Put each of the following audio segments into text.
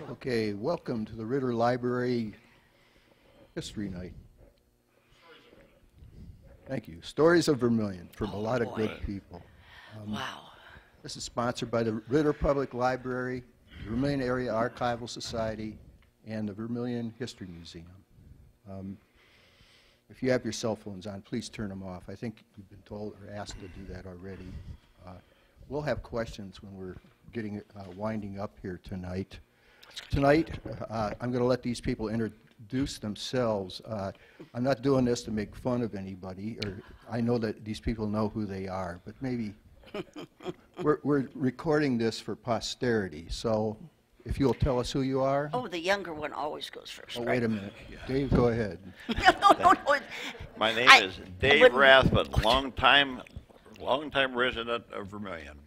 Okay, welcome to the Ritter Library History Night. Thank you. Stories of Vermilion from a lot of good people. Wow. This is sponsored by the Ritter Public Library, the Vermilion Area Archival Society, and the Vermilion History Museum. If you have your cell phones on, please turn them off. I think you've been told or asked to do that already. We'll have questions when we're getting winding up here tonight. Tonight, I'm going to let these people introduce themselves. I'm not doing this to make fun of anybody, or I know that these people know who they are, but maybe we're recording this for posterity, so if you'll tell us who you are. Oh, the younger one always goes first. Oh, right? wait a minute. Dave, go ahead. No. My name is Dave Rathman, longtime resident of Vermilion.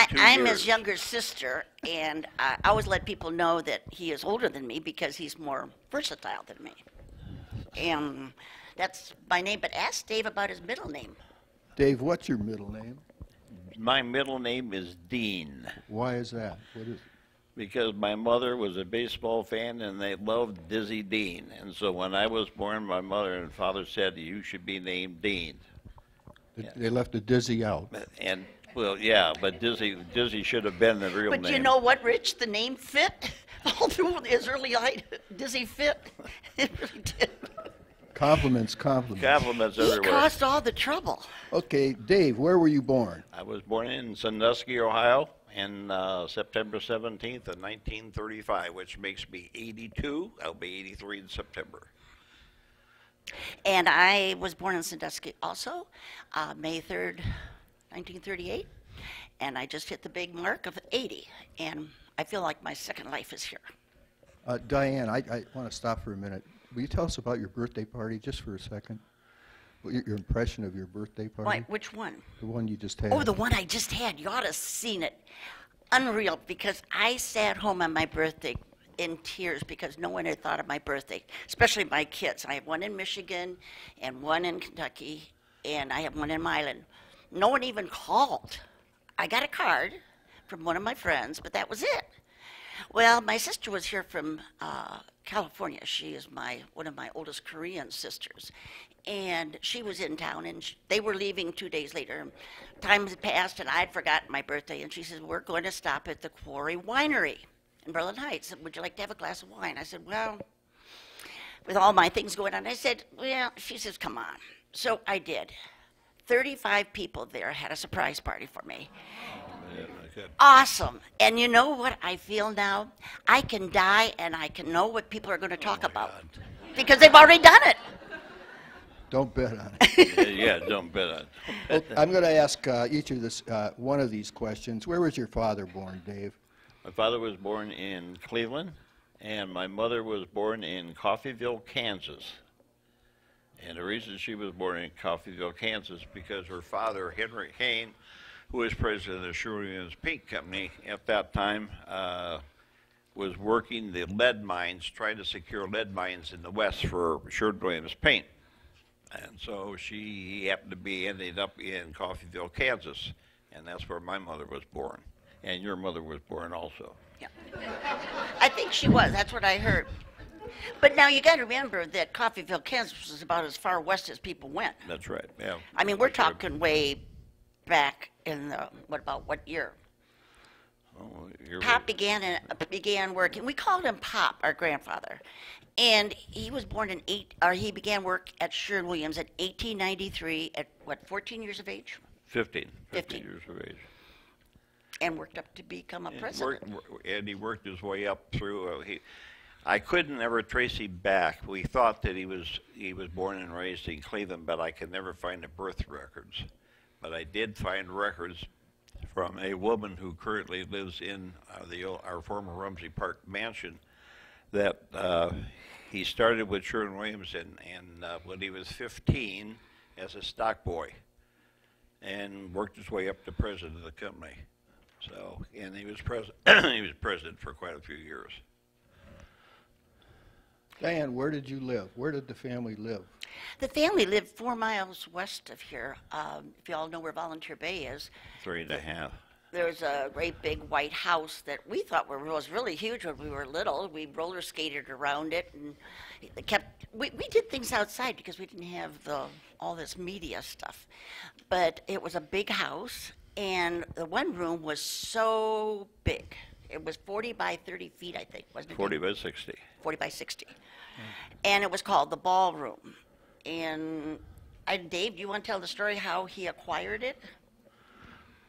I'm years. his younger sister, and I always let people know that he is older than me because he's more versatile than me. And that's my name, but ask Dave about his middle name. Dave, what's your middle name? My middle name is Dean Why is that? What is it? because my mother was a baseball fan and they loved Dizzy Dean. And so when I was born, my mother and father said, you should be named Dean. They left the dizzy out. And, well, yeah, but Dizzy should have been the real name. But you know what, Rich? The name fit all through his early life. Dizzy fit. It really did. Compliments. Compliments He everywhere. caused all the trouble. Okay, Dave, where were you born? I was born in Sandusky, Ohio, in September 17th of 1935, which makes me 82. I'll be 83 in September. And I was born in Sandusky also, May 3rd, 1938. And I just hit the big mark of 80. And I feel like my second life is here. Diane, I want to stop for a minute. Will you tell us about your birthday party just for a second? Your impression of your birthday party? Why, which one? The one you just had. Oh, the one I just had. You ought to have seen it. Unreal, because I sat home on my birthday in tears because no one had thought of my birthday, especially my kids. I have one in Michigan and one in Kentucky, and I have one in Milan. No one even called. I got a card from one of my friends, but that was it. Well, my sister was here from California. She is one of my oldest Korean sisters. And she was in town, and they were leaving 2 days later. Time had passed, and I had forgotten my birthday. And she said, we're going to stop at the Quarry Winery in Berlin Heights. Would you like to have a glass of wine? I said, well, with all my things going on. I said, well, she says, come on. So I did. 35 people there had a surprise party for me. Awesome. And you know what I feel now? I can die and I can know what people are going to talk about because they've already done it. Don't bet on it. Yeah, don't bet on it. I'm going to ask each of this one of these questions. Where was your father born, Dave? My father was born in Cleveland, and my mother was born in Coffeyville, Kansas. And the reason she was born in Coffeyville, Kansas, because her father, Henry Kane, who was president of the Sherwin-Williams Paint Company at that time, was working the lead mines, trying to secure lead mines in the West for Sherwin-Williams Paint. And so she happened to be ended up in Coffeyville, Kansas, and that's where my mother was born. And your mother was born also. Yeah. I think she was. That's what I heard. But now you got to remember that Coffeyville, Kansas was about as far west as people went. That's right, yeah. I mean, we're talking way back in the, what year? Oh, Pop began working. We called him Pop, our grandfather. And he was born he began work at Sherwin-Williams in 1893 at, 14 years of age? 15 years of age. And worked up to become a president. And he worked his way up through, I couldn't ever trace him back. We thought that he was born and raised in Cleveland, but I could never find the birth records. But I did find records from a woman who currently lives in our former Rumsey Park mansion that he started with Sherwin-Williams and when he was 15 as a stock boy and worked his way up to president of the company. So, and he was president for quite a few years. Diane, where did you live? Where did the family live? The family lived 4 miles west of here. If you all know where Volunteer Bay is. 3.5. There's a great big white house that we thought was really huge when we were little. We roller skated around it and we did things outside because we didn't have all this media stuff. But it was a big house, and the one room was so big. It was 40 by 30 feet, I think, wasn't it? 40 by 60. 40 by 60. And it was called the ballroom. And Dave, do you want to tell the story how he acquired it?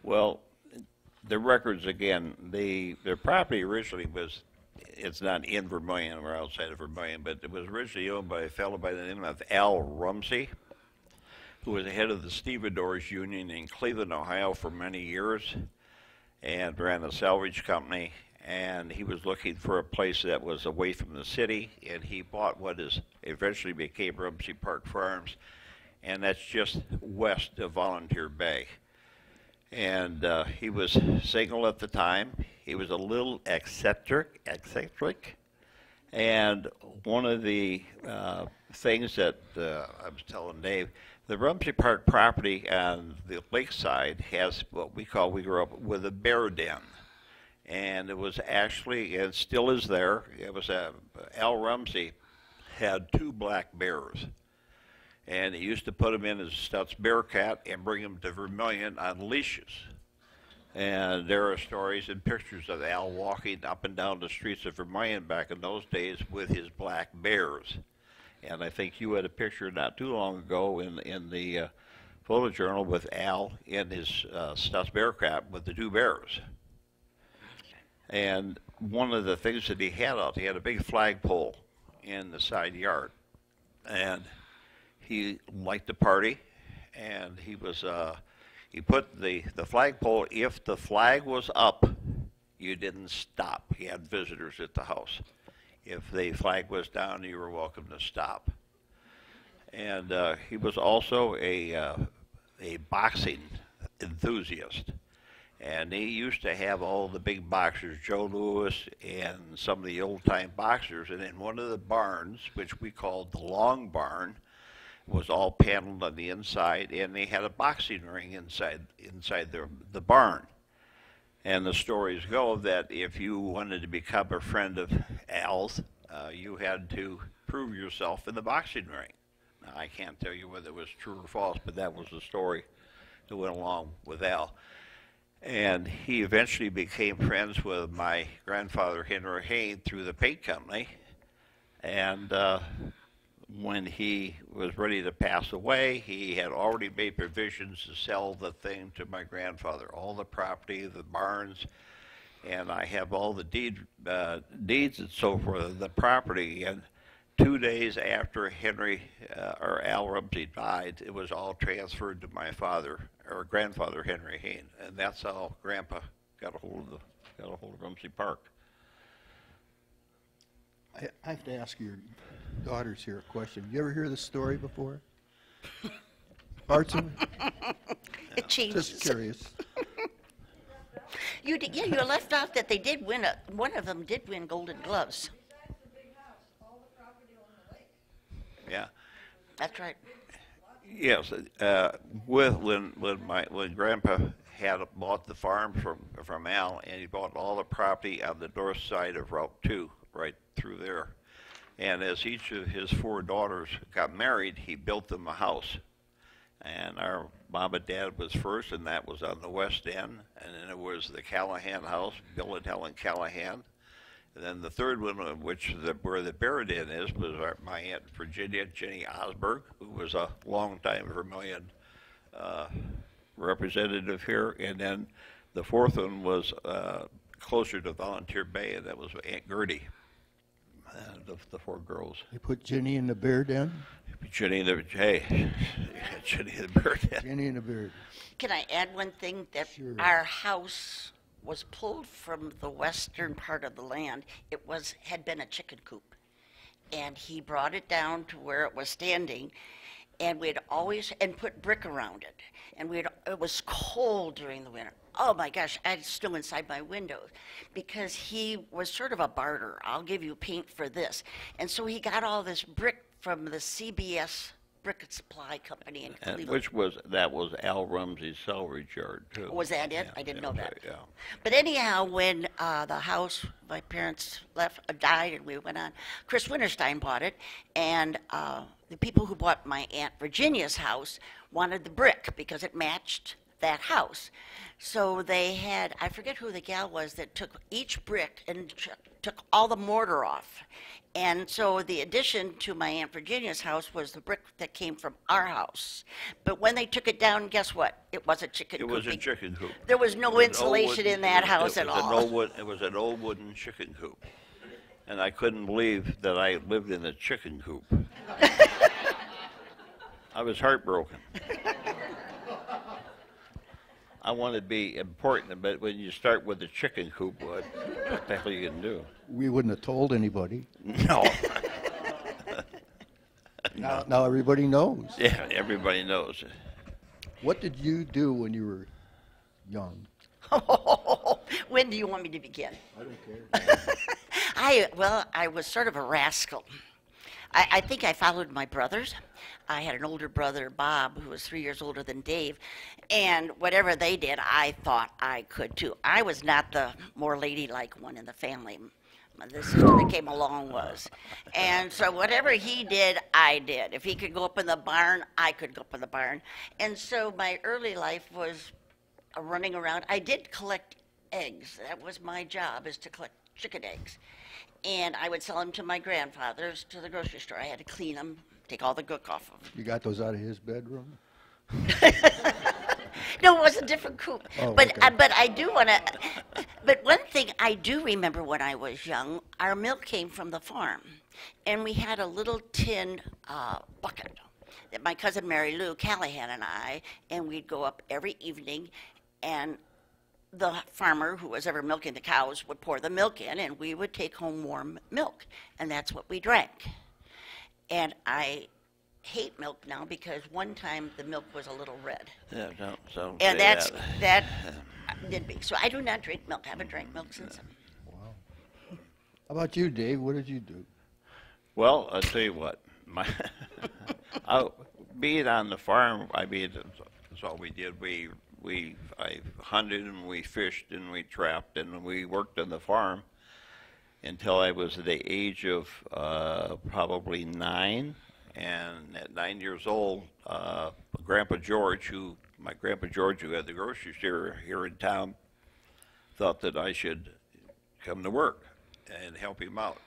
Well, the records again, the property originally was, it's not in Vermilion or outside of Vermilion, but it was originally owned by a fellow by the name of Al Rumsey, who was the head of the stevedores union in Cleveland, Ohio for many years and ran a salvage company. And he was looking for a place that was away from the city, and he bought what is eventually became Rumsey Park Farms, and that's just west of Volunteer Bay. And he was single at the time. He was a little eccentric. And one of the things that I was telling Dave, the Rumsey Park property on the lakeside has what we grew up with a bear den. And it was actually, and still is there, it was Al Rumsey had 2 black bears. And he used to put them in as Stutz Bearcat and bring them to Vermilion on leashes. And there are stories and pictures of Al walking up and down the streets of Vermilion back in those days with his black bears. And I think you had a picture not too long ago in the photojournal with Al in his Stutz Bearcat with the 2 bears. And one of the things that he had out, he had a big flagpole in the side yard. And he liked to party, and he put the flagpole, if the flag was up, you didn't stop. He had visitors at the house. If the flag was down, you were welcome to stop. And he was also a boxing enthusiast. And he used to have all the big boxers, Joe Louis and some of the old-time boxers. And in one of the barns, which we called the Long Barn, was all paneled on the inside, and they had a boxing ring inside the barn. And the stories go that if you wanted to become a friend of Al's, you had to prove yourself in the boxing ring. Now, I can't tell you whether it was true or false, but that was the story that went along with Al. And he eventually became friends with my grandfather, Henry Hayne, through the paint company. And when he was ready to pass away, he had already made provisions to sell the thing to my grandfather, all the property, the barns, and I have all the deeds and so forth of the property. And 2 days after or Al Rumsey died, it was all transferred to my grandfather, Henry Hayne, and that's how Grandpa got a hold of Rumsey Park. I have to ask your daughters here a question. You ever hear this story before? Parts of it? It changes. Just curious. You left off that they did win one of them did win Golden Gloves. Yeah. That's right. Yes. When Grandpa had bought the farm from Al, and he bought all the property on the north side of Route 2, right through there. And as each of his 4 daughters got married, he built them a house. And our mom and dad was first, and that was on the west end. And then it was the Callahan house, Bill and Helen Callahan. And then the third one, where the buried in is, was my Aunt Virginia, Jenny Osberg, who was a long-time Vermilion representative here. And then the fourth one was closer to Volunteer Bay, and that was Aunt Gertie. The 4 girls. They put Jenny in the bear den? Jenny the bear den. Jenny in the bear den. Can I add one thing? That Sure. Our house was pulled from the western part of the land. It had been a chicken coop. And he brought it down to where it was standing, and and put brick around it. And it was cold during the winter. Oh my gosh, I had snow inside my windows because he was sort of a barter. I'll give you paint for this. And so he got all this brick from the CBS brick supply company in And Cleveland. that was Al Rumsey's salvage yard too. Was that it? Yeah, I didn't yeah, know that. Yeah. But anyhow, when the house my parents died and we went on, Chris Winterstein bought it, and the people who bought my Aunt Virginia's house wanted the brick because it matched that house. So they had, I forget who the gal was that took each brick and took all the mortar off. And so the addition to my Aunt Virginia's house was the brick that came from our house. But when they took it down, guess what? It was a chicken coop. It was a chicken coop. There was no insulation in that house at all. It was an old wooden chicken coop. And I couldn't believe that I lived in a chicken coop. I was heartbroken. I want to be important, but when you start with a chicken coop, what the hell you can do? We wouldn't have told anybody. No. Now everybody knows. Yeah, everybody knows. What did you do when you were young? When do you want me to begin? I don't care. I was sort of a rascal. I think I followed my brothers. I had an older brother, Bob, who was 3 years older than Dave, and whatever they did, I thought I could too. I was not the more ladylike one in the family. The sister that came along was. And so whatever he did, I did. If he could go up in the barn, I could go up in the barn. And so my early life was running around. I did collect eggs. That was my job, is to collect chicken eggs. And I would sell them to my grandfathers to the grocery store. I had to clean them, take all the gook off of them. You got those out of his bedroom? No, it was a different coop. Oh, but okay. but I do want to. But one thing I do remember when I was young, our milk came from the farm, and we had a little tin bucket that my cousin Mary Lou Callahan and we'd go up every evening, and the farmer who was ever milking the cows would pour the milk in, and we would take home warm milk, and that's what we drank. And I hate milk now because one time the milk was a little red. Yeah, don't And say that did me. So I do not drink milk. I haven't drank milk since then. Wow. How about you, Dave? What did you do? Well, I'll tell you what. Being on the farm, I mean, that's all we did. I hunted and we fished and we trapped and we worked on the farm until I was the age of probably 9. And at 9 years old, my Grandpa George, who had the grocery store here in town, thought that I should come to work and help him out.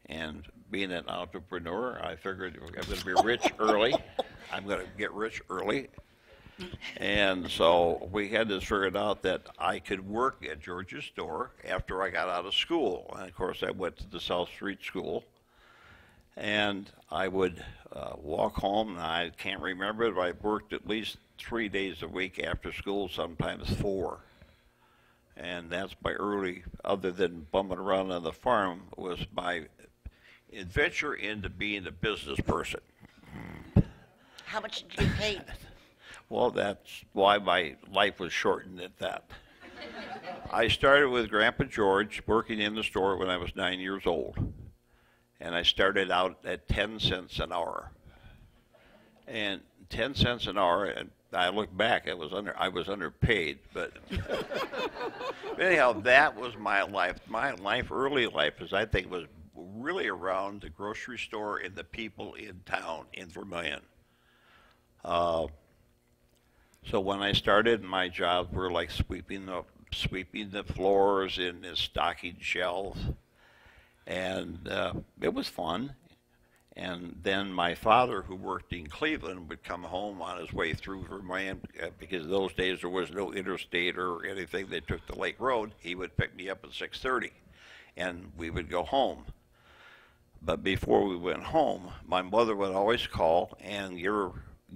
And being an entrepreneur, I figured I'm going to be rich early. I'm going to get rich early. And so we had this figured out that I could work at George's store after I got out of school. And of course, I went to the South Street School. And I would walk home, and I can't remember it, but I worked at least 3 days a week after school, sometimes 4. And that's my early, other than bumming around on the farm, was my adventure into being a business person. How much did you get paid? Well, that's why my life was shortened at that. I started with Grandpa George working in the store when I was 9 years old. And I started out at 10 cents an hour. And 10 cents an hour, and I look back, I was underpaid, but anyhow, that was my life. My life, early life, I think, was really around the grocery store and the people in town in Vermilion. So when I started, my jobs were like sweeping the floors and stocking shelves. And it was fun. And then my father, who worked in Cleveland, would come home on his way through Vermilion, because those days there was no interstate or anything. They took the Lake Road. He would pick me up at 6:30, and we would go home. But before we went home, my mother would always call and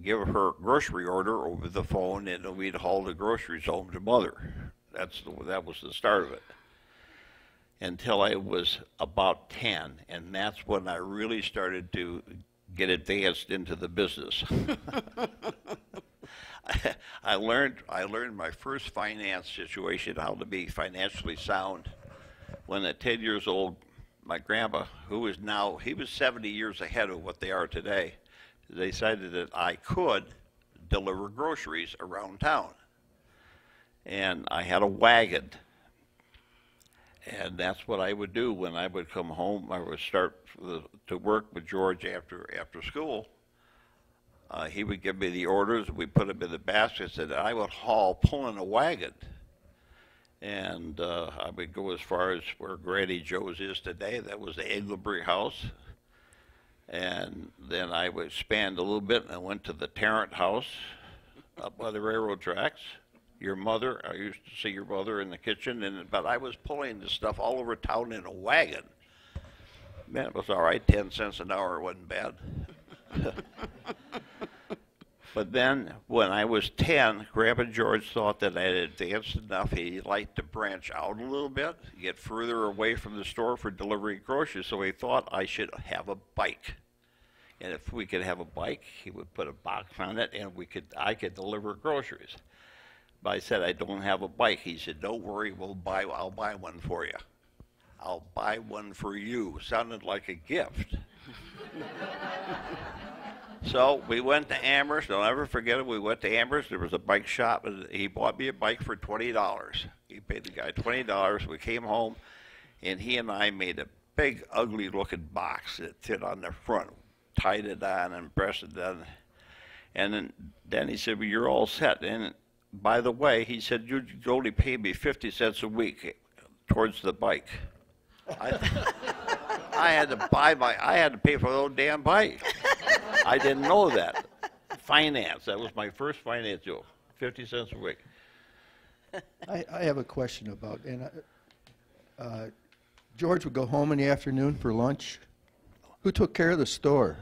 give her grocery order over the phone, and we'd haul the groceries home to Mother. That was the start of it. Until I was about 10, and that's when I really started to get advanced into the business. I learned my first finance situation, how to be financially sound, when at 10 years old, my grandpa, he was 70 years ahead of what they are today. decided that I could deliver groceries around town. And I had a wagon. And that's what I would do when I would come home. I would start to work with George after school. He would give me the orders. We put them in the baskets, and I would haul pulling a wagon. And I would go as far as where Granny Joe's is today. That was the Englebury house. And then I would expand a little bit, and I went to the Tarrant house up by the railroad tracks. Your mother, I used to see your mother in the kitchen, but I was pulling this stuff all over town in a wagon. Man, it was all right. 10 cents an hour wasn't bad. But then, when I was 10, Grandpa George thought that I had advanced enough. He liked to branch out a little bit, get further away from the store for delivering groceries, so he thought I should have a bike. And if we could have a bike, he would put a box on it, and I could deliver groceries. But I said, I don't have a bike. He said, don't worry, I'll buy one for you. I'll buy one for you. Sounded like a gift. So we went to Amherst. I'll never forget it. We went to Amherst. There was a bike shop, and he bought me a bike for $20. He paid the guy $20. We came home, and he and I made a big, ugly-looking box that fit on the front, tied it on and pressed it on. And then he said, well, you're all set. And by the way, he said, you only pay me 50 cents a week towards the bike. I had to pay for the old damn bike. I didn't know that. Finance, that was my first finance job, 50 cents a week. I have a question about, and George would go home in the afternoon for lunch. Who took care of the store?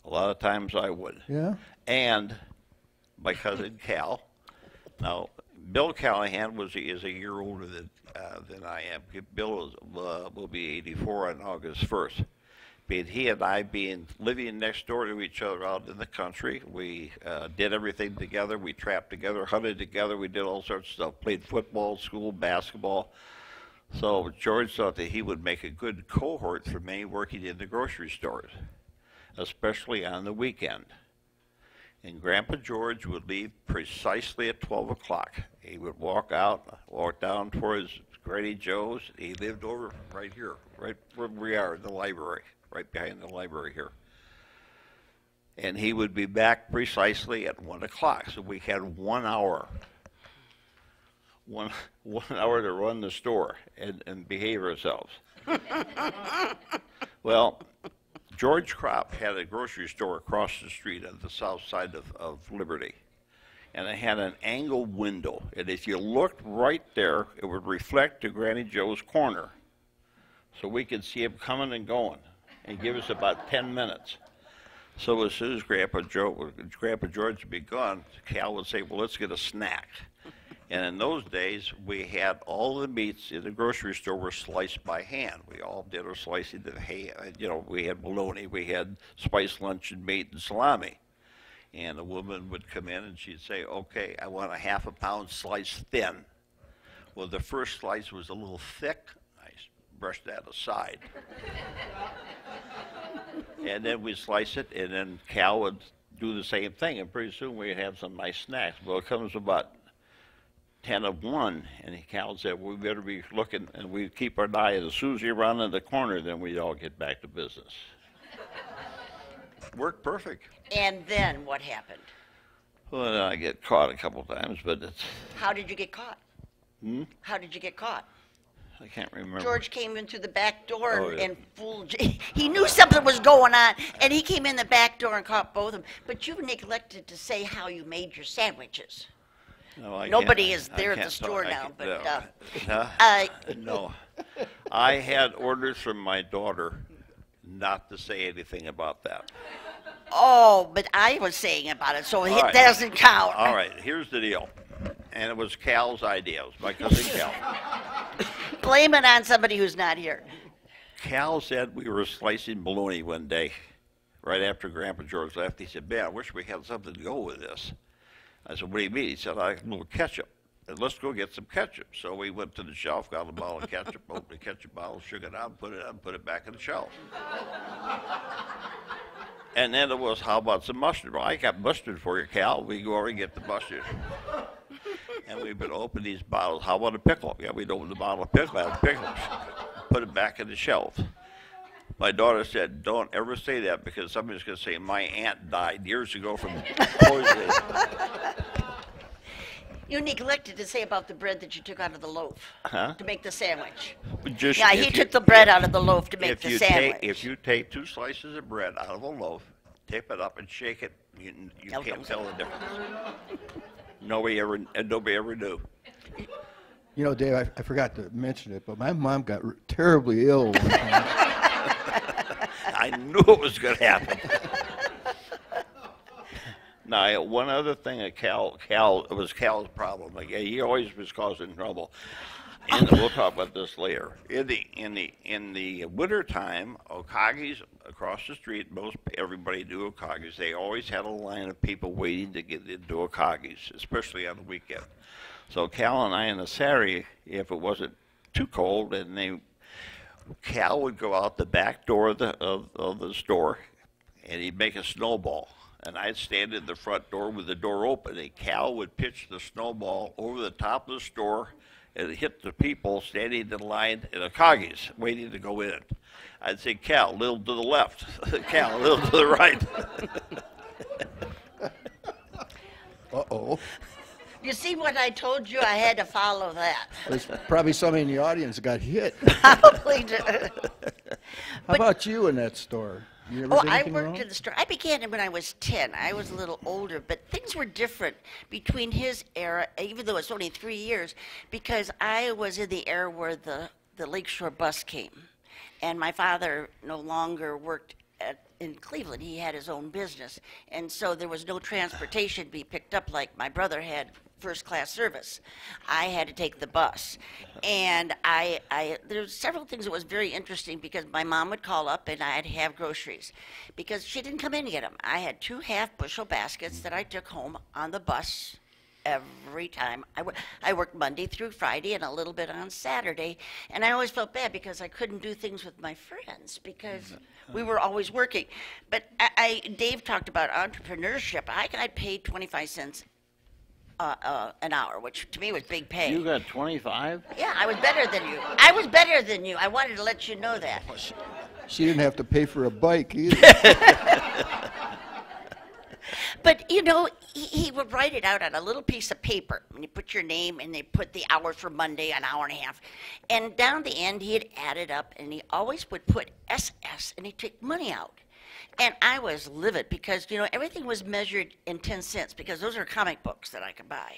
A lot of times I would. Yeah? And my cousin Cal. Now, Bill Callahan is a year older than I am. Bill will be 84 on August 1st. But he and I, living next door to each other out in the country, we did everything together. We trapped together, hunted together. We did all sorts of stuff. Played football, school, basketball. So George thought that he would make a good cohort for me working in the grocery stores, especially on the weekend. And Grandpa George would leave precisely at 12 o'clock. He would walk down towards Granny Joe's. He lived over right here, right where we are in the library, right behind the library here. And he would be back precisely at 1 o'clock. So we had 1 hour. One hour to run the store and behave ourselves. Well, George Kropp had a grocery store across the street on the south side of Liberty. And it had an angled window. And if you looked right there, it would reflect to Granny Joe's corner. So we could see him coming and going and give us about 10 minutes. So as soon as Grandpa George would be gone, Cal would say, well, let's get a snack. And in those days, we had all the meats in the grocery store were sliced by hand. We all did our slicing of hay. You know, we had bologna, we had spiced luncheon meat and salami. And a woman would come in and she'd say, okay, I want a ½ a pound sliced thin. Well, the first slice was a little thick. I brushed that aside. And then we'd slice it, and then Cal would do the same thing. And pretty soon we'd have some nice snacks. Well, it comes about 10 of 1, and Cal said, we better be looking, and we'd keep our eye. As soon as you run in the corner, then we'd all get back to business. Worked perfect. And then what happened? Well, I get caught a couple times, but it's... How did you get caught? How did you get caught? I can't remember. George came into the back door Oh, yeah. and fooled you. He knew something was going on, and he came in the back door and caught both of them. But you neglected to say how you made your sandwiches. No, I Nobody can't- is I there at can't the store talk- I now, can't- but no. I had orders from my daughter not to say anything about that. oh, but I was saying about it, so All it right. doesn't count. All right, here's the deal. And it was Cal's idea. It was my cousin Cal. Blame it on somebody who's not here. Cal said we were slicing bologna one day, right after Grandpa George left. He said, man, I wish we had something to go with this. I said, what do you mean? He said, I have a little ketchup. And let's go get some ketchup. So we went to the shelf, got a bottle of ketchup, opened the ketchup bottle, shook it out, put it back in the shelf. And then it was, how about some mustard? Well, I got mustard for you, Cal. We go over and get the mustard. And we would open these bottles. How about a pickle? Yeah, we'd open the bottle of pickle, have pickles, put it back in the shelf. My daughter said, don't ever say that because somebody's going to say, my aunt died years ago from poisoning. You neglected to say about the bread that you took out of the loaf to make the sandwich. Just, Yeah, he took the bread out of the loaf to make if the you sandwich. if you take 2 slices of bread out of a loaf, tip it up and shake it, you can't tell the difference. Nobody ever knew. You know, Dave, I forgot to mention it, but my mom got terribly ill one time. I knew it was going to happen. Now, one other thing that it was Cal's problem. Like, he always was causing trouble. And we'll talk about this later. In the winter time, Okagi's across the street, everybody do Okagi's. They always had a line of people waiting to get into Okagi's, especially on the weekend. So Cal and I on a Saturday, if it wasn't too cold, and Cal would go out the back door of the store, and he'd make a snowball. And I'd stand in the front door with the door open, and Cal would pitch the snowball over the top of the store and hit the people standing in line in Okagi's waiting to go in. I'd say, Cal, a little to the left. Cal, a little to the right. Uh-oh. You see what I told you? I had to follow that. There's probably somebody in the audience that got hit. Probably. How about you in that store? You ever Oh, did I anything worked wrong? in the store. I began when I was 10. I was a little older, but things were different between his era, even though it's only 3 years, because I was in the era where the Lakeshore bus came. And my father no longer worked in Cleveland. He had his own business. And so there was no transportation to be picked up like my brother had first-class service. I had to take the bus. And there's several things that was very interesting because my mom would call up and I'd have groceries because she didn't come in to get them. I had 2 half-bushel baskets that I took home on the bus every time. I worked Monday through Friday and a little bit on Saturday, and I always felt bad because I couldn't do things with my friends because we were always working. But Dave talked about entrepreneurship. I got paid 25 cents an hour, which to me was big pay. You got 25? Yeah, I was better than you. I was better than you. I wanted to let you know that. She didn't have to pay for a bike either. But, you know, he would write it out on a little piece of paper. And you put your name, and they put the hours for Monday, an hour and a half. And down the end, he'd add it up, and he always would put SS, and he'd take money out. And I was livid because, you know, everything was measured in 10 cents because those are comic books that I could buy.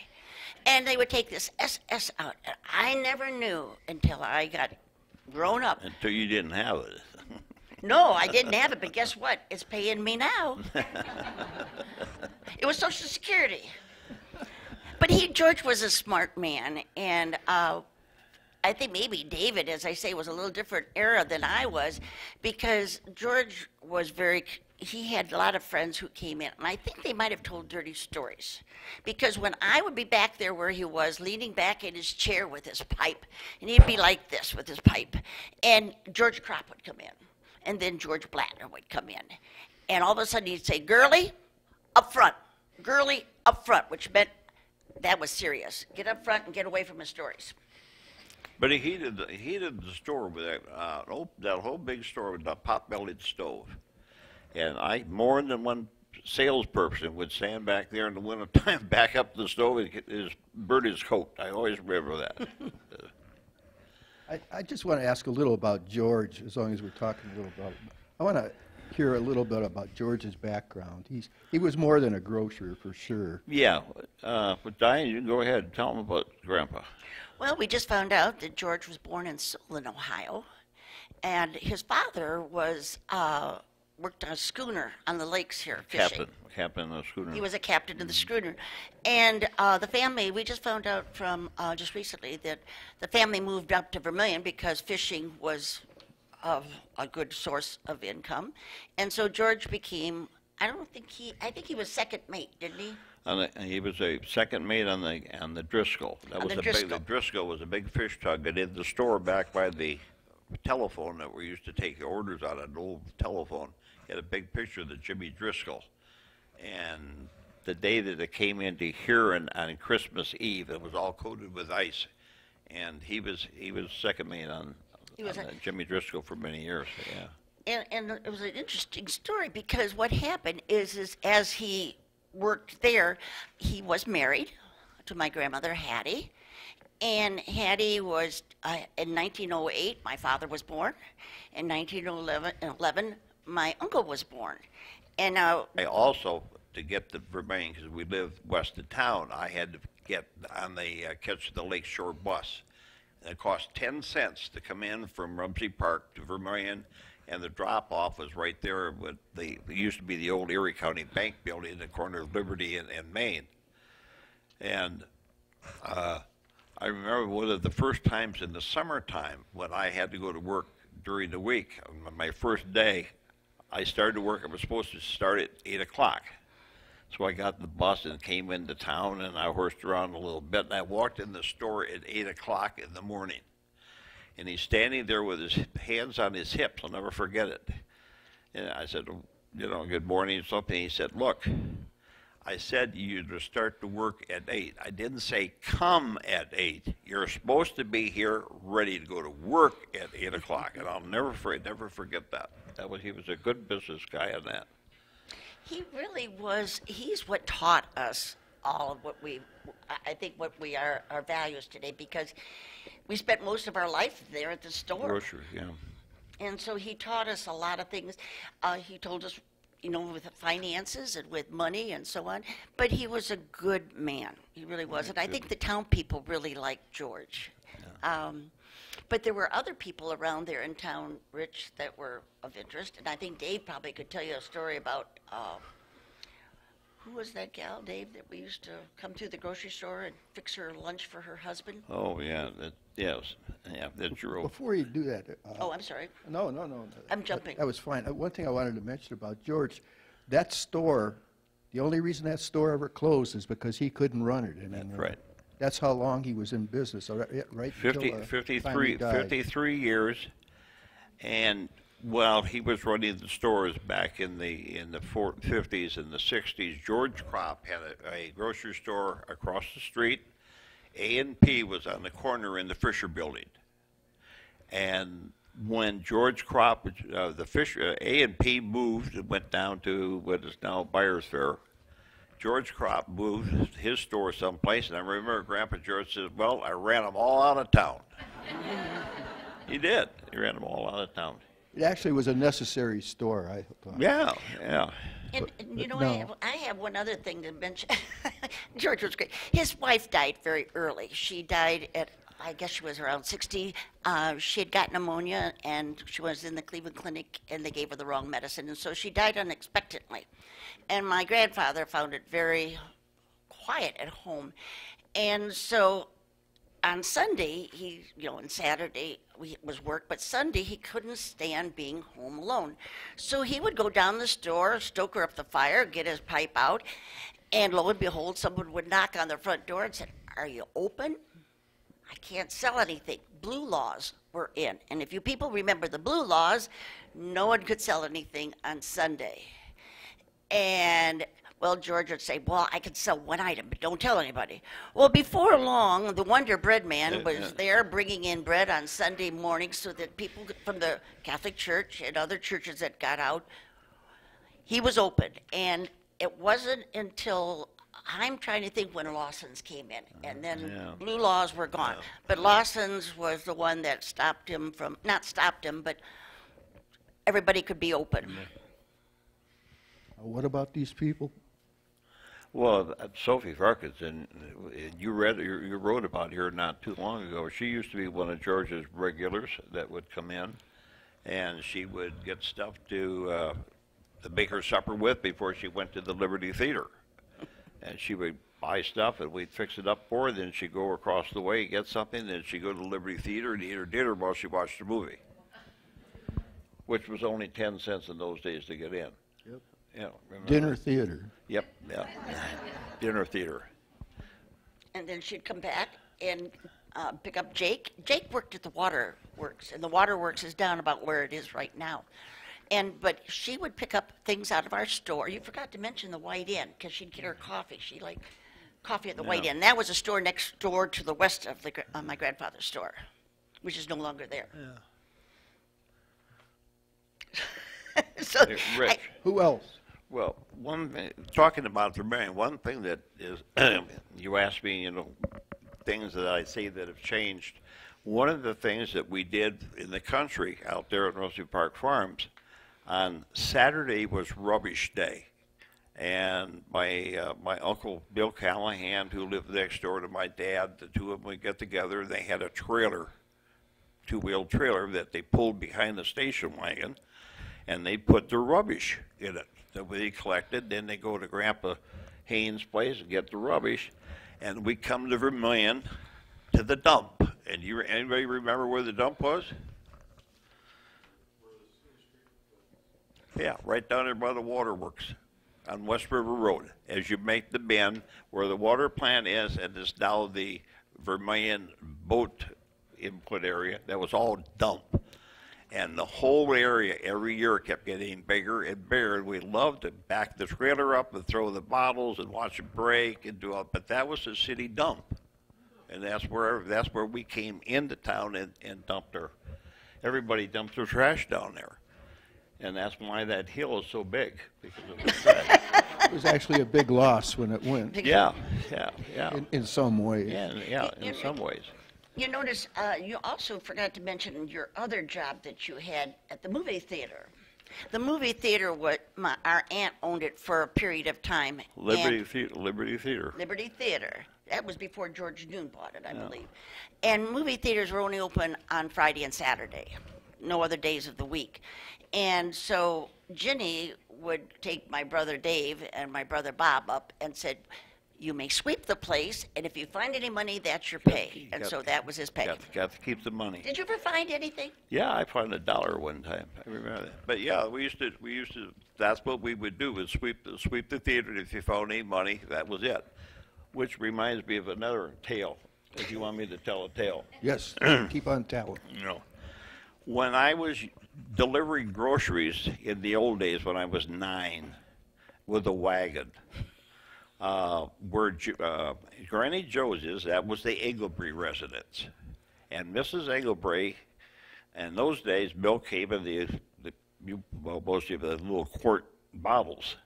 And they would take this SS out. And I never knew until I got grown up. Until you didn't have it. No, I didn't have it, but guess what? It's paying me now. It was Social Security. But George was a smart man, and I think maybe David, as I say, was a little different era than I was, because George was he had a lot of friends who came in, and I think they might have told dirty stories. Because when I would be back there where he was, leaning back in his chair with his pipe, and he'd be like this with his pipe, and George Kropp would come in. And then George Blattner would come in. And all of a sudden he'd say, Girlie, up front. Girlie, up front, which meant that was serious. Get up front and get away from his stories. But he heated the store with that whole big store with a pot-bellied stove. And more than one salesperson would stand back there in the wintertime, back up the stove and burn his coat. I always remember that. I just want to ask a little about George, as long as we're talking a little about it. I want to hear a little bit about George's background. He was more than a grocer, for sure. Yeah. But Diane, you can go ahead and tell them about Grandpa. Well, we just found out that George was born in Solon, Ohio. And his father worked on a schooner on the lakes here, fishing. Captain of the schooner. He was a captain of the schooner. And the family, we just found out from just recently that the family moved up to Vermilion because fishing was a good source of income. And so George became, I think he was second mate, didn't he? He was a second mate on the Driscoll. The Driscoll was a big fish tug that in the store back by the telephone that we used to take orders on, an old telephone. He had a big picture of the Jimmy Driscoll. And the day that it came into here on Christmas Eve, it was all coated with ice. And he was second mate on Jimmy Driscoll for many years. Yeah. And it was an interesting story because what happened is as he worked there, he was married to my grandmother, Hattie. And Hattie was, in 1908, my father was born. In 1911, my uncle was born. And now, I also, to get to Vermilion, because we lived west of town, I had to get on the catch the Lakeshore bus. And it cost 10 cents to come in from Rumsey Park to Vermilion, and the drop-off was right there with it used to be the old Erie County Bank building in the corner of Liberty and Main. And I remember one of the first times in the summertime when I had to go to work during the week. On my first day, I started to work. I was supposed to start at 8 o'clock. So I got the bus and came into town, and I horsed around a little bit, and I walked in the store at 8 o'clock in the morning. And he's standing there with his hands on his hips. I'll never forget it. And I said, good morning or something. He said, look, I said you to start to work at 8. I didn't say come at 8. You're supposed to be here ready to go to work at 8 o'clock. And I'll never forget that. He was a good business guy on that. he really was, he's what taught us all of what our values today, because we spent most of our life there at the store. Grocery, yeah. And so he taught us a lot of things. He told us, with the finances and with money and so on. But he was a good man. He really was. And I think the town people really liked George. Yeah. But there were other people around there in town, Rich, that were of interest. And I think Dave probably could tell you a story about, who was that gal, Dave, that we used to come to the grocery store and fix her lunch for her husband? Oh, yeah. Yes. Yeah, that's your old. Before you do that. Oh, I'm sorry. No. I'm jumping. That was fine. One thing I wanted to mention about George, that store, the only reason that store ever closed is because he couldn't run it. And then, right. That's how long he was in business, right? 53 years. And while he was running the stores back in the 50s and the 60s, George Kropp had a grocery store across the street. A&P was on the corner in the Fisher building. And when George Kropp, A&P moved and went down to what is now Byers Fair, George Kropp moved his store someplace, and I remember Grandpa George said, well, I ran them all out of town. He did. He ran them all out of town. It actually was a necessary store, I thought. Yeah. And I have one other thing to mention. George was great. His wife died very early. She died at, I guess she was around 60. She had got pneumonia, and she was in the Cleveland Clinic, and they gave her the wrong medicine, and so she died unexpectedly. And my grandfather found it very quiet at home. And so on Sunday, and Saturday was work, but Sunday he couldn't stand being home alone. So he would go down the store, stoke up the fire, get his pipe out, and lo and behold, someone would knock on the front door and said, "Are you open? I can't sell anything." Blue laws were in. And if you people remember the blue laws, no one could sell anything on Sunday. And well, George would say, well, I could sell one item, but don't tell anybody. Well, before long, the Wonder Bread Man was there bringing in bread on Sunday morning so that people from the Catholic Church and other churches that got out, he was open. And it wasn't until, I'm trying to think when Lawson's came in, and then blue laws were gone. Yeah. But Lawson's was the one that stopped him from, not stopped him, but everybody could be open. What about these people? Well, Sophie Farkas, and you wrote about her not too long ago. She used to be one of George's regulars that would come in, and she would get stuff to make her supper with before she went to the Liberty Theater. And she would buy stuff, and we'd fix it up for her. Then she'd go across the way, get something, then she'd go to the Liberty Theater and eat her dinner while she watched the movie, which was only 10 cents in those days to get in. Yep. Yeah, dinner theater. Yep, yeah. Dinner theater. And then she'd come back, and pick up Jake. Jake worked at the waterworks, and the waterworks is down about where it is right now. But she would pick up things out of our store. You forgot to mention the White Inn, because she'd get her coffee. She liked coffee at the White Inn. That was a store next door to the west of my grandfather's store, which is no longer there. So Rich. Who else? Well, one thing, talking about Vermilion, one thing that is, you asked me, you know, things that I see that have changed. One of the things that we did in the country out there at Rosary Park Farms, on Saturday was rubbish day. And my uncle Bill Callahan, who lived next door to my dad, the two of them would get together, and they had a trailer, two-wheel trailer that they pulled behind the station wagon, and they put their rubbish in it that we collected. Then they go to Grandpa Haynes' place and get the rubbish, and we come to Vermilion to the dump. And anybody remember where the dump was? Yeah, right down there by the waterworks on West River Road. As you make the bend where the water plant is, and it's now the Vermilion boat input area, that was all dump. And the whole area every year kept getting bigger and bigger. And we loved to back the trailer up and throw the bottles and watch it break and do all. But that was the city dump, and that's where we came into town and dumped everybody dumped their trash down there, and that's why that hill is so big, because of the trash. It was actually a big loss when it went. Yeah. In some ways. In some ways. You notice you also forgot to mention your other job that you had at the movie theater. The movie theater, our aunt owned it for a period of time. Liberty Theater. Liberty Theater. That was before George Noon bought it, I believe. And movie theaters were only open on Friday and Saturday, no other days of the week. And so Ginny would take my brother Dave and my brother Bob up and said, you may sweep the place, and if you find any money, that's your pay. And so that was his pay. Got to keep the money. Did you ever find anything? Yeah, I found $1 one time. I remember that. But yeah, we used to. That's what we would do: was sweep the theater. And if you found any money, that was it. Which reminds me of another tale. If you want me to tell a tale. Yes, keep on telling. No. When I was delivering groceries in the old days, when I was 9, with a wagon. Where Granny Joe's is, that was the Engelbrey residence. And Mrs. Engelbrey, in those days, milk came in most of the little quart bottles.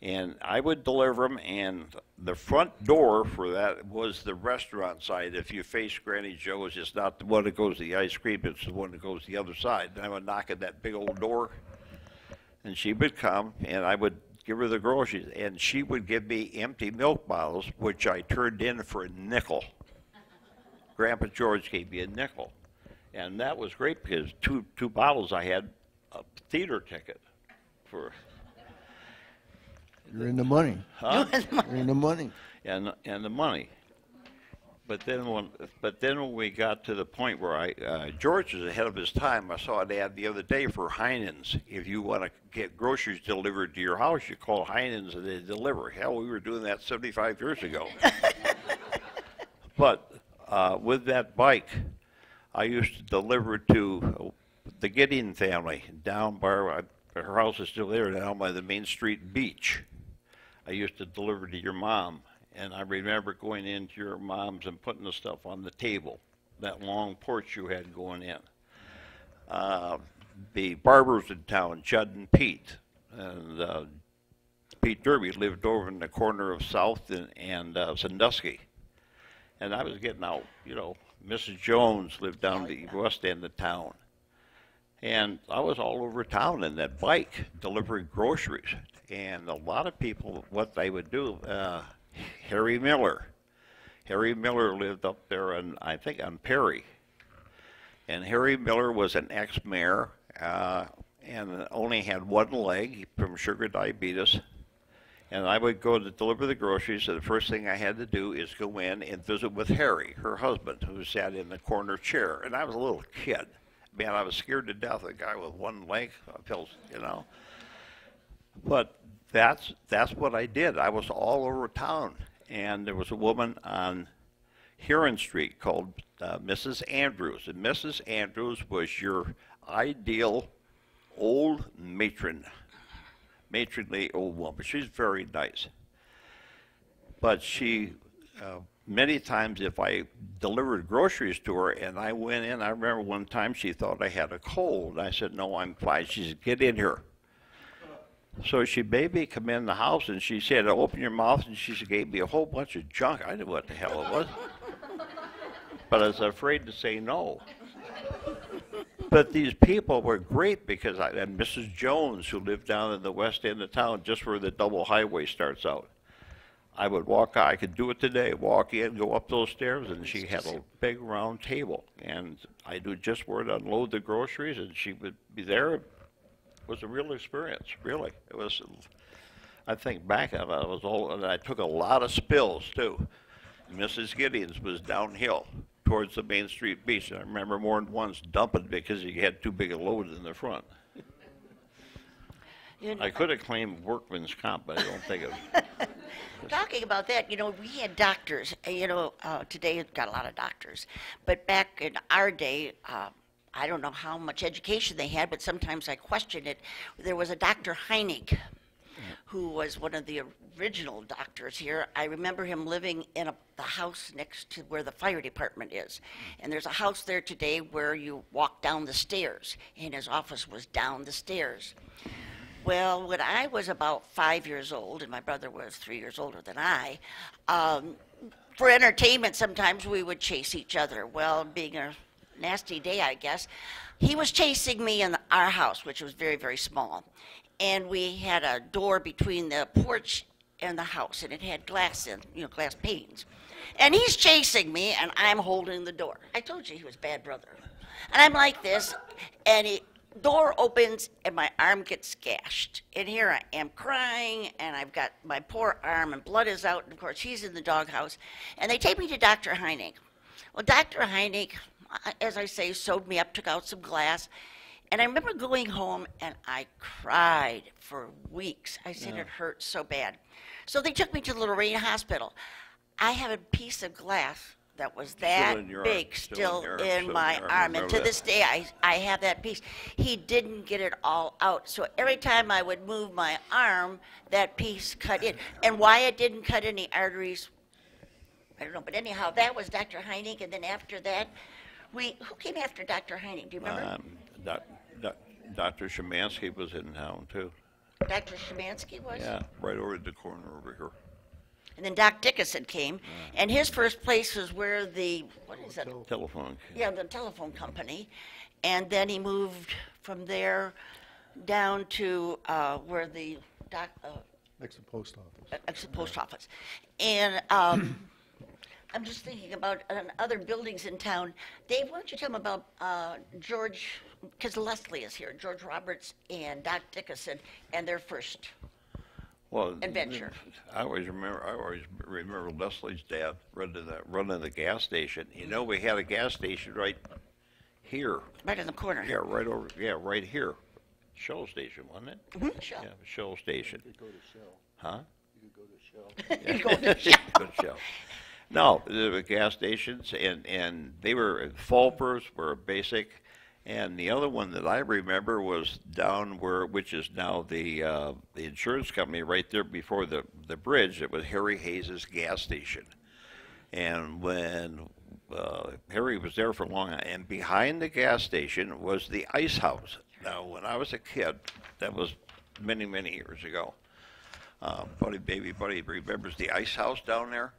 And I would deliver them, and the front door for that was the restaurant side. If you face Granny Joe's, it's not the one that goes to the ice cream, it's the one that goes the other side. And I would knock at that big old door, and she would come, and I would give her the groceries, and she would give me empty milk bottles, which I turned in for a nickel. Grandpa George gave me a nickel, and that was great because two bottles I had a theater ticket for. You're in the money. Huh? You're in the money. And the money. But then when we got to the point where George was ahead of his time, I saw an ad the other day for Heinen's. If you want to get groceries delivered to your house, you call Heinen's and they deliver. Hell, we were doing that 75 years ago. But with that bike, I used to deliver to the Gideon family down by her house is still there, down by the Main Street beach. I used to deliver to your mom. And I remember going into your mom's and putting the stuff on the table, that long porch you had going in. The barbers in town, Judd and Pete, and Pete Derby lived over in the corner of South and Sandusky. And I was getting out, Mrs. Jones lived down the west end of town. And I was all over town in that bike delivering groceries. And a lot of people, what they would do, Harry Miller lived up there, I think on Perry. And Harry Miller was an ex-mayor and only had one leg from sugar diabetes. And I would go to deliver the groceries, and the first thing I had to do is go in and visit with Harry, her husband, who sat in the corner chair. And I was a little kid. Man, I was scared to death of a guy with one leg. I felt, But that's what I did. I was all over town. And there was a woman on Huron Street called Mrs. Andrews. And Mrs. Andrews was your ideal old matronly old woman. She's very nice. But she, many times if I delivered groceries to her and I went in, I remember one time she thought I had a cold. I said, no, I'm fine. She said, get in here. So she made me come in the house, and she said, open your mouth, and she gave me a whole bunch of junk. I didn't know what the hell it was. But I was afraid to say no. But these people were great because and Mrs. Jones, who lived down in the west end of town, just where the double highway starts out. I would walk out, I could do it today, walk in, go up those stairs, and she had a big round table. And I do just where to unload the groceries, and she would be there. It was a real experience, really. It was, I think back on it, and I took a lot of spills too. Mrs. Gideon's was downhill towards the Main Street beach. And I remember more than once dumping because he had too big a load in the front. I could have claimed workman's comp, but I don't think it. Talking about that, we had doctors. Today we've got a lot of doctors. But back in our day, I don't know how much education they had, but sometimes I question it. There was a Dr. Heinig, who was one of the original doctors here. I remember him living in the house next to where the fire department is. And there's a house there today where you walk down the stairs, and his office was down the stairs. Well, when I was about 5 years old, and my brother was 3 years older than I, for entertainment, sometimes we would chase each other. Well, being a nasty day, I guess, he was chasing me in our house, which was very, very small. And we had a door between the porch and the house, and it had glass glass panes. And he's chasing me, and I'm holding the door. I told you he was a bad brother. And I'm like this, and door opens, and my arm gets gashed. And here I am crying, and I've got my poor arm, and blood is out. And, of course, he's in the doghouse. And they take me to Dr. Heinig. Well, Dr. Heinig, as I say, sewed me up, took out some glass. And I remember going home, and I cried for weeks. I said it hurt so bad. So they took me to the Lorraine Hospital. I have a piece of glass that was that big still in my arm. And to this day, I have that piece. He didn't get it all out. So every time I would move my arm, that piece cut in. And why it didn't cut any arteries, I don't know. But anyhow, that was Dr. Heinig. And then after that, who came after Dr. Heinig? Do you remember? Dr. Szymanski was in town, too. Dr. Szymanski was? Yeah, right over the corner over here. And then Doc Dickinson came, and his first place was where what is that? Telephone. Yeah, the telephone company. And then he moved from there down to where the Next to the post office. Next to the post office. And I'm just thinking about other buildings in town. Dave, why don't you tell them about George, because Leslie is here, George Roberts and Doc Dickinson, and their first adventure. I always remember Leslie's dad running the gas station. We had a gas station right here. Right in the corner. Yeah, right here. Shell station, wasn't it? Mm-hmm. Shell. Yeah, Shell station. You could go to Shell. Huh? You could go to Shell. You go to Shell. Good Shell. No, there were gas stations, and they were, Fulpers were basic, and the other one that I remember was down which is now the insurance company right there before the bridge. It was Harry Hayes's gas station. And when Harry was there for long, and behind the gas station was the ice house. Now, when I was a kid, that was many, many years ago, Baby Buddy remembers the ice house down there.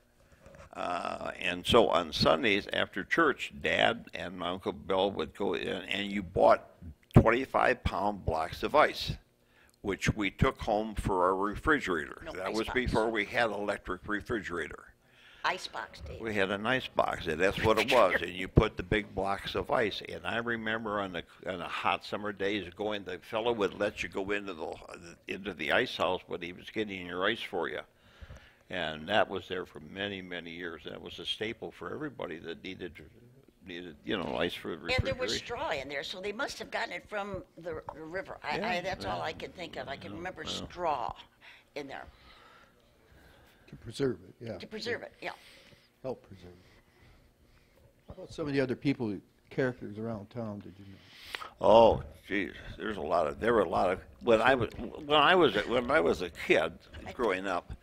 And so on Sundays after church, Dad and my Uncle Bill would go in, and you bought 25-pound blocks of ice, which we took home for our refrigerator. No, that was icebox. before we had electric refrigerator. Icebox, Dave. We had an ice box, and that's what it was. And you put the big blocks of ice. And I remember on the hot summer days, the fellow would let you go into the ice house when he was getting your ice for you. And that was there for many, many years. That was a staple for everybody that needed ice for the refrigeration. And there was straw in there, so they must have gotten it from the river. That's all I can think of. I can remember straw in there. To preserve it, yeah. To preserve it, yeah. Help preserve it. How about some of the other people, characters around town, did you know? Oh, geez, there were a lot of, when I was a kid growing up,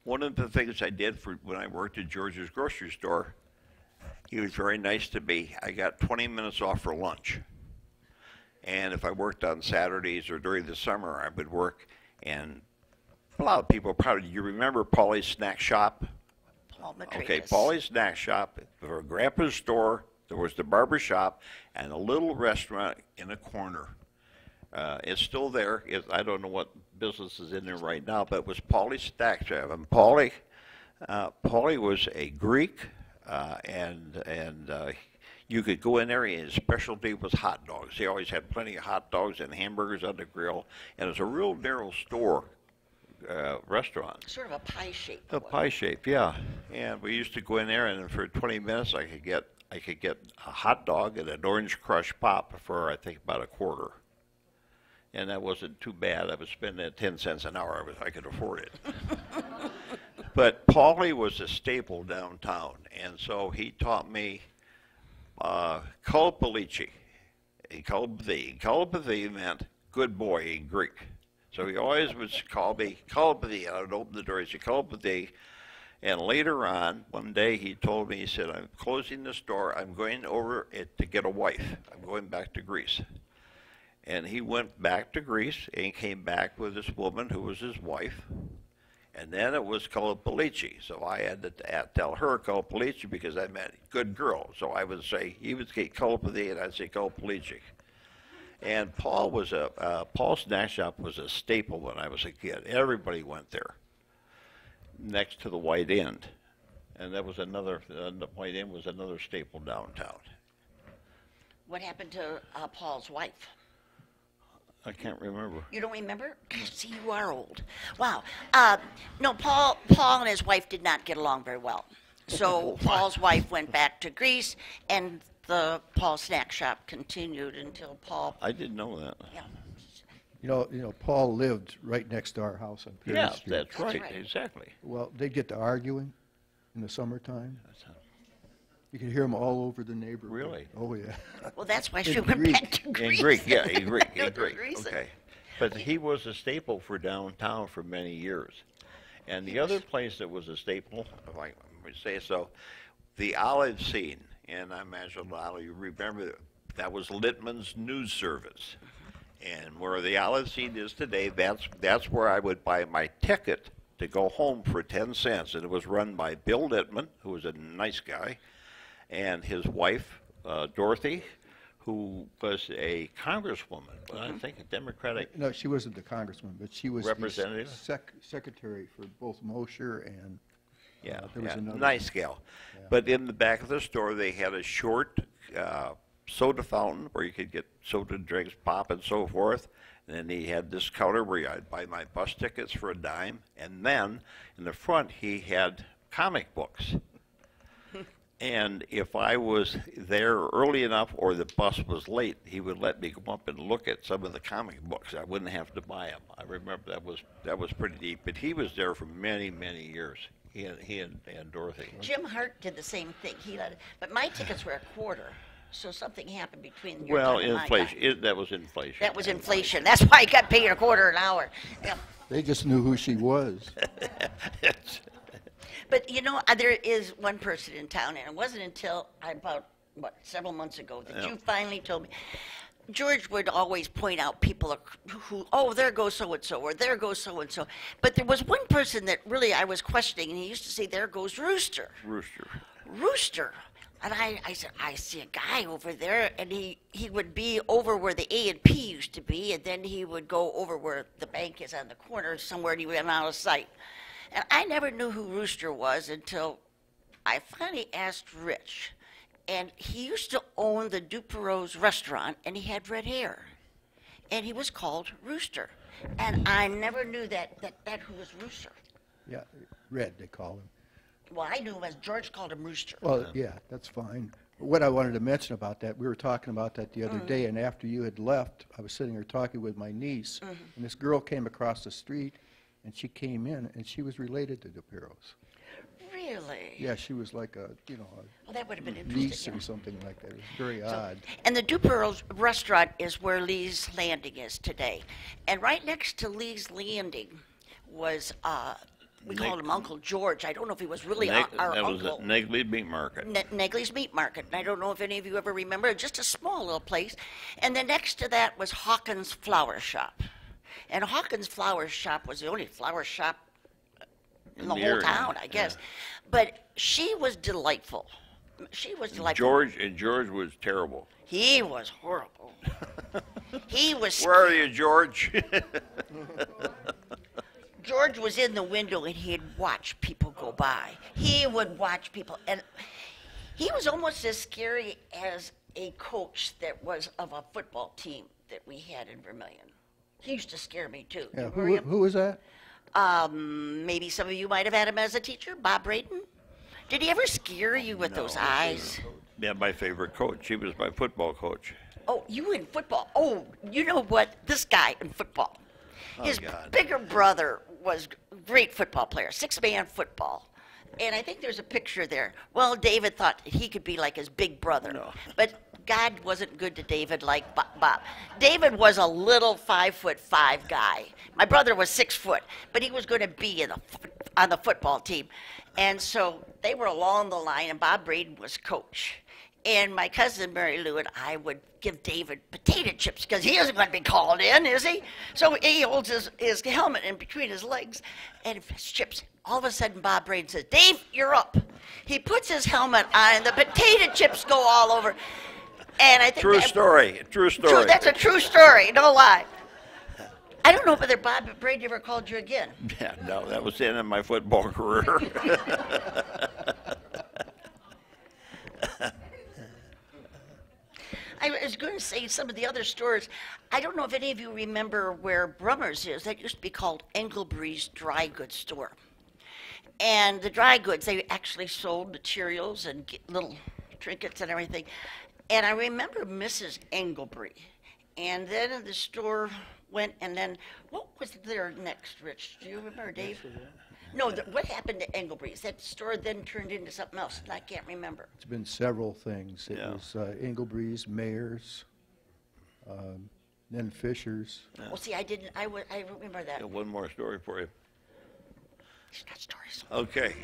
one of the things I did when I worked at George's grocery store, he was very nice to me. I got 20 minutes off for lunch. And if I worked on Saturdays or during the summer, I would work. And a lot of people probably, you remember Paulie's Snack Shop? Paul Okay, Matricus. Paulie's Snack Shop, for Grandpa's store, there was the barber shop, and a little restaurant in a corner. It's still there. I don't know what business is in there right now, but it was Paulie's Snack Shop. And Paulie was a Greek, and you could go in there, and his specialty was hot dogs. He always had plenty of hot dogs and hamburgers on the grill, and it was a real narrow store. Restaurant. Sort of a pie shape. A pie shape, yeah. And we used to go in there, and for 20 minutes, I could get a hot dog and an orange crush pop for I think about a quarter. And that wasn't too bad. I was spending 10 cents an hour. I could afford it. But Paulie was a staple downtown, and so he taught me Kalpalici. Kalpalici meant good boy in Greek. So he always would call me Kalpalici. I would open the door. He said Kalpalici. And later on, one day he told me, he said, I'm closing the store. I'm going over to get a wife. I'm going back to Greece. And he went back to Greece and came back with this woman who was his wife. And then it was Kalpalici. So I had to tell her Kalpalici because I meant good girl. So I would say, he would say Kalpalici and I'd say Kalpalici. And Paul's Snack Shop was a staple when I was a kid. Everybody went there, next to the White Inn, and that was the White Inn was another staple downtown. What happened to Paul's wife? I can't remember. You don't remember? See, you are old. Wow. No, Paul and his wife did not get along very well. So Paul's wife went back to Greece, and the Paul Snack Shop continued until Paul. I didn't know that. Yeah. You know, Paul lived right next to our house on Perry Street. That's right. right. Exactly. Well, they'd get to arguing in the summertime. You could hear them all over the neighborhood. Really? Oh, yeah. Well, that's why she In went Greek. back to Greece. In Greek, yeah, in Greek, in There's Greek. a reason. Okay. But he was a staple for downtown for many years. And the other place that was a staple, if I may say so, the Olive Scene. And I imagine a lot of you remember that was Littman's news service. And where the Olive Scene is today, that's where I would buy my ticket to go home for 10 cents. And it was run by Bill Littman, who was a nice guy, and his wife, Dorothy, who was a congresswoman, but I think a Democratic. No, she wasn't the congressman, but she was Representative? the secretary for both Mosher and Yeah, there was another nice gal. Yeah. But in the back of the store, they had a short soda fountain where you could get soda drinks, pop, and so forth. And then he had this counter where I'd buy my bus tickets for a dime. And then in the front, he had comic books. And if I was there early enough or the bus was late, he would let me go up and look at some of the comic books. I wouldn't have to buy them. I remember that was pretty deep. But he was there for many, many years. He and Dorothy. Jim Hart did the same thing. But my tickets were a quarter, so something happened between your time and my Inflation. time. That was inflation. That was inflation. That's why I got paid a quarter an hour. Yeah. They just knew who she was. But you know, there is one person in town, and it wasn't until several months ago that you finally told me. George would always point out people who, there goes so-and-so, or there goes so-and-so. But there was one person that really I was questioning, and he used to say, there goes Rooster. Rooster. And I said, I see a guy over there, and he would be over where the A&P used to be, and then he would go over where the bank is on the corner somewhere, and he went out of sight. And I never knew who Rooster was until I finally asked Rich. And he used to own the Dupero's restaurant, and he had red hair. And he was called Rooster. And I never knew that who was Rooster. Yeah, Red, they call him. Well, I knew him as George called him Rooster. Well, yeah, that's fine. What I wanted to mention about that, we were talking about that the other day, and after you had left, I was sitting here talking with my niece, and this girl came across the street, and she came in, and she was related to Dupero's. Really? Really? Yeah, she was like a, Well, that would have been a niece interesting. or something like that. It was very odd. And the Duperles restaurant is where Lee's Landing is today. And right next to Lee's Landing was, we called him Uncle George. I don't know if he was really our that uncle. was at Negley Meat Market. Negley's Meat Market. And I don't know if any of you ever remember, just a small little place. And then next to that was Hawkins Flower Shop. And Hawkins Flower Shop was the only flower shop in the whole area, town, I guess. yeah. But she was delightful. She was delightful. George was terrible. He was horrible. He was. Where are you, George? George was in the window and he'd watch people go by. He would watch people, and he was almost as scary as a coach that was of a football team that we had in Vermilion. He used to scare me too. Yeah, You remember him? who was that? Maybe some of you might have had him as a teacher, Bob Braden. Did he ever scare you with those eyes? Yeah, my favorite coach. He was my football coach. Oh, you in football. Oh, you know what? This guy in football. His God. bigger brother was a great football player, six-man football. And I think there's a picture there. Well, David thought he could be like his big brother. No. But God wasn't good to David like Bob. David was a little 5'5" guy. My brother was 6 foot, but he was going to be on the football team. And so they were along the line, and Bob Braden was coach. And my cousin Mary Lou and I would give David potato chips because he isn't going to be called in, is he? So he holds his helmet in between his legs and his chips. All of a sudden, Bob Braden says, "Dave, you're up." He puts his helmet on, and the potato chips go all over. And I think True story. That's a true story. No lie. I don't know whether Bob Braden ever called you again. Yeah, no, that was the end of my football career. I was going to say some of the other stores. I don't know if any of you remember where Brummers is. That used to be called Engelbre's Dry Goods Store. And the dry goods, they actually sold materials and little trinkets and everything. And I remember Mrs. Engelbry. And then the store went, and then what was there next, Rich? Do you remember, Dave? No, what happened to Engelbry's? That store then turned into something else, and I can't remember. It's been several things. It Yeah. was Engelbre's, Mayer's, then Fisher's. Well, see, I remember that. Got one more story for you. He's got stories. Okay,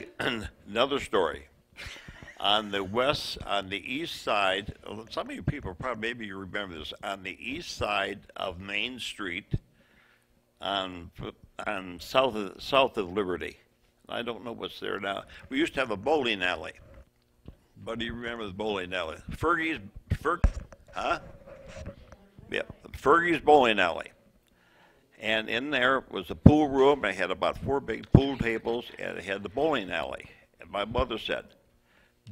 another story. On the east side, some of you people probably, maybe you remember this, on the east side of Main Street, on south of Liberty. I don't know what's there now. We used to have a bowling alley. But do you remember the bowling alley? Fergie's bowling alley. And in there was a pool room. I had about 4 big pool tables, and it had the bowling alley. And my mother said,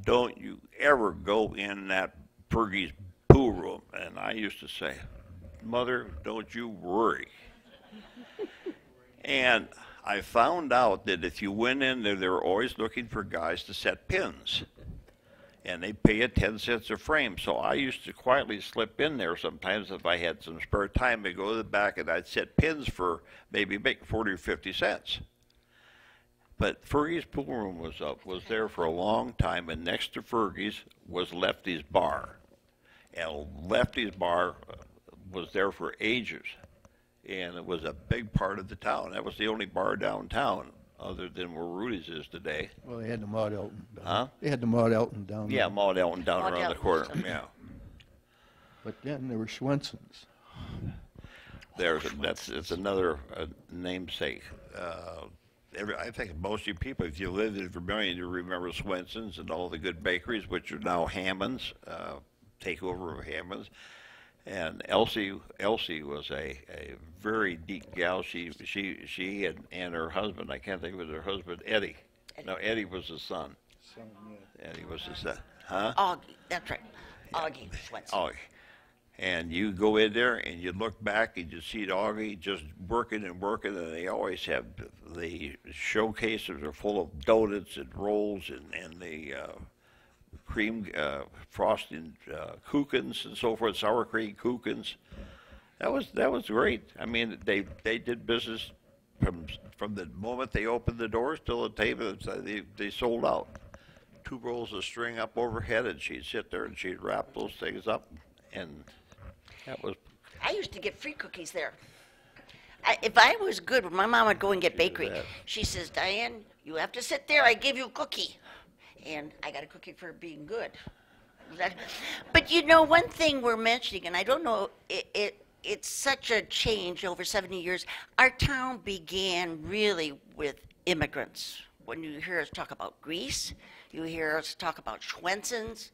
"Don't you ever go in that Fergie's pool room." And I used to say, "Mother, don't you worry." And I found out that if you went in there, they were always looking for guys to set pins. And they pay you 10 cents a frame. So I used to quietly slip in there sometimes if I had some spare time. I'd go to the back and I'd set pins for maybe make 40 or 50 cents. But Fergie's pool room was there for a long time, and next to Fergie's was Lefty's Bar. And Lefty's Bar was there for ages. And it was a big part of the town. That was the only bar downtown, other than where Rudy's is today. Well, they had the Maud Elton. Huh? They had the Maud Elton down Yeah, there. Maud Elton down Maud around the Elton. corner. Yeah. But then there were Schwenson's. It's another namesake. I think most of you people, if you lived in Vermilion, you remember Swenson's and all the good bakeries, which are now Hammond's, takeover of Hammond's. And Elsie was a very deep gal. She and her husband, I can't think of her husband, Eddie. No, Eddie was his son. Eddie was his son. Huh? Augie, that's right. Augie Swenson. Augie. And you go in there and you look back and you see Augie just working, and they always have the showcases are full of donuts and rolls and the cream frosting kuchens and so forth, sour cream kuchens. That was great. I mean, they did business from the moment they opened the doors till the table, they sold out. 2 rolls of string up overhead, and she'd sit there and she'd wrap those things up, and that was. I used to get free cookies there. If I was good, when my mom would go and get bakery, she says, Diane, you have to sit there. I give you a cookie. And I got a cookie for being good. But you know, one thing we're mentioning, and I don't know, it's such a change over 70 years. Our town began really with immigrants. When you hear us talk about Greece, you hear us talk about Schwensons.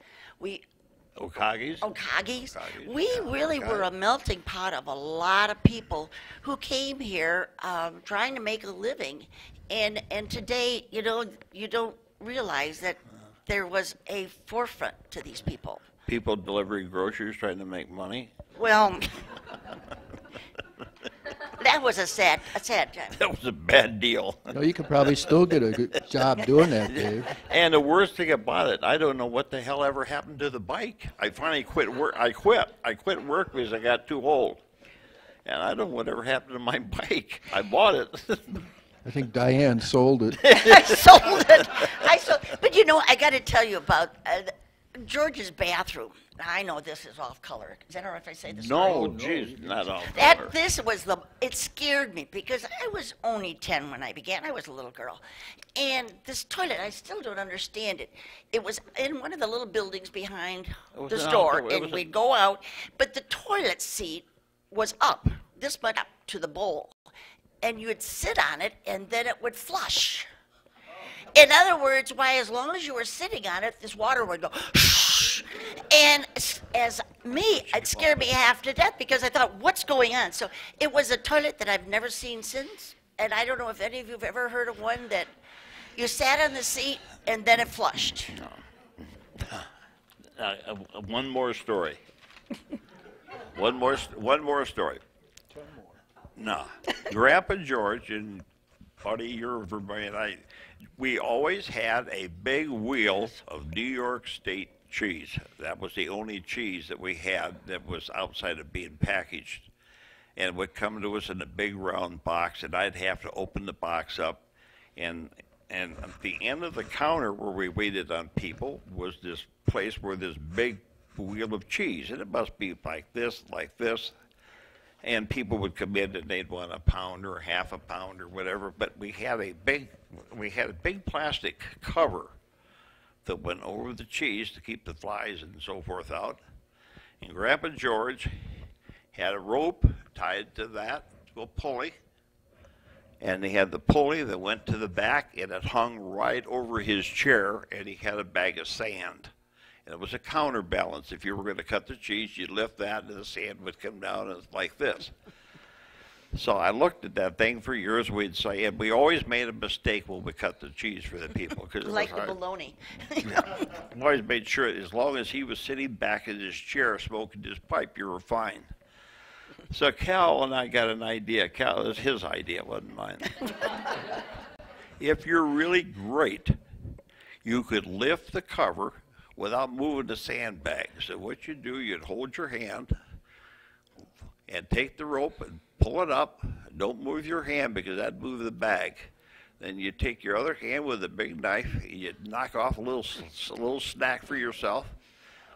Okagi's. We really were a melting pot of a lot of people who came here trying to make a living. And today, you know, you don't realize that there was a forefront to these people. People delivering groceries trying to make money. Well, that was a sad time. That was a bad deal. No, you could probably still get a good job doing that, Dave. And the worst thing about it, I don't know what the hell ever happened to the bike. I finally quit work. I quit work because I got too old. And I don't know whatever happened to my bike. I bought it. I think Diane sold it. I sold it. But you know, I got to tell you about George's bathroom. I know this is off color. Is that all right if I say this? No, geez, not off color. It scared me because I was only 10 when I began. I was a little girl. And this toilet, I still don't understand it. It was in one of the little buildings behind the store, and we'd go out, but the toilet seat was up, this much up to the bowl. And you would sit on it, and then it would flush. In other words, as long as you were sitting on it, this water would go, shh. And it scared me half to death because I thought, what's going on? So it was a toilet that I've never seen since. And I don't know if any of you have ever heard of one that you sat on the seat and then it flushed. No. One more story. One more story. No. Grandpa George and Buddy, your Vermilion, we always had a big wheel of New York State cheese. That was the only cheese that we had that was outside of being packaged. And it would come to us in a big round box, and I'd have to open the box up. And at the end of the counter where we waited on people was this place where this big wheel of cheese, and it must be like this. And people would come in and they'd want a pound or half a pound or whatever. But we had a big plastic cover that went over the cheese to keep the flies and so forth out. And Grandpa George had a rope tied to that, to a pulley. And he had the pulley that went to the back, and it hung right over his chair, and he had a bag of sand. And it was a counterbalance. If you were going to cut the cheese, you'd lift that, and the sand would come down and like this. So I looked at that thing for years. We'd say, and we always made a mistake when we cut the cheese for the people. Like the bologna. We always made sure as long as he was sitting back in his chair smoking his pipe, you were fine. So Cal and I got an idea. Cal, it was his idea, it wasn't mine. If you're really great, you could lift the cover without moving the sandbag. So what you do, you'd hold your hand and take the rope and pull it up. Don't move your hand because that'd move the bag. Then you take your other hand with a big knife, you knock off a little snack for yourself,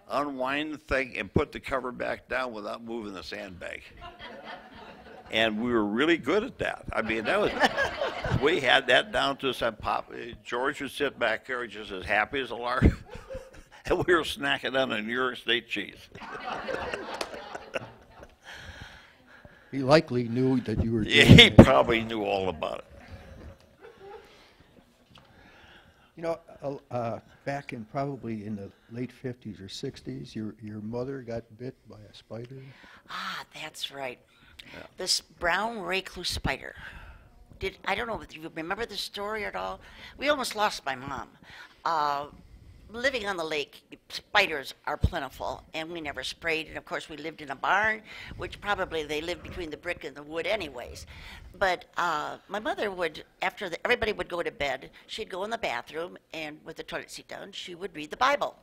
unwind the thing, and put the cover back down without moving the sandbag. And we were really good at that. I mean, we had that down to some pop. George would sit back there just as happy as a lark. And we were snacking on a New York State cheese. He likely knew that you were doing He it. probably knew all about it. You know, back in probably in the late 50s or 60s, your mother got bit by a spider. Ah, that's right. Yeah. This brown recluse spider. I don't know if you remember the story at all. We almost lost my mom. Living on the lake, spiders are plentiful, and we never sprayed. And of course, we lived in a barn, which probably they lived between the brick and the wood, anyways. But my mother would, after everybody would go to bed, she'd go in the bathroom, and with the toilet seat down, she would read the Bible.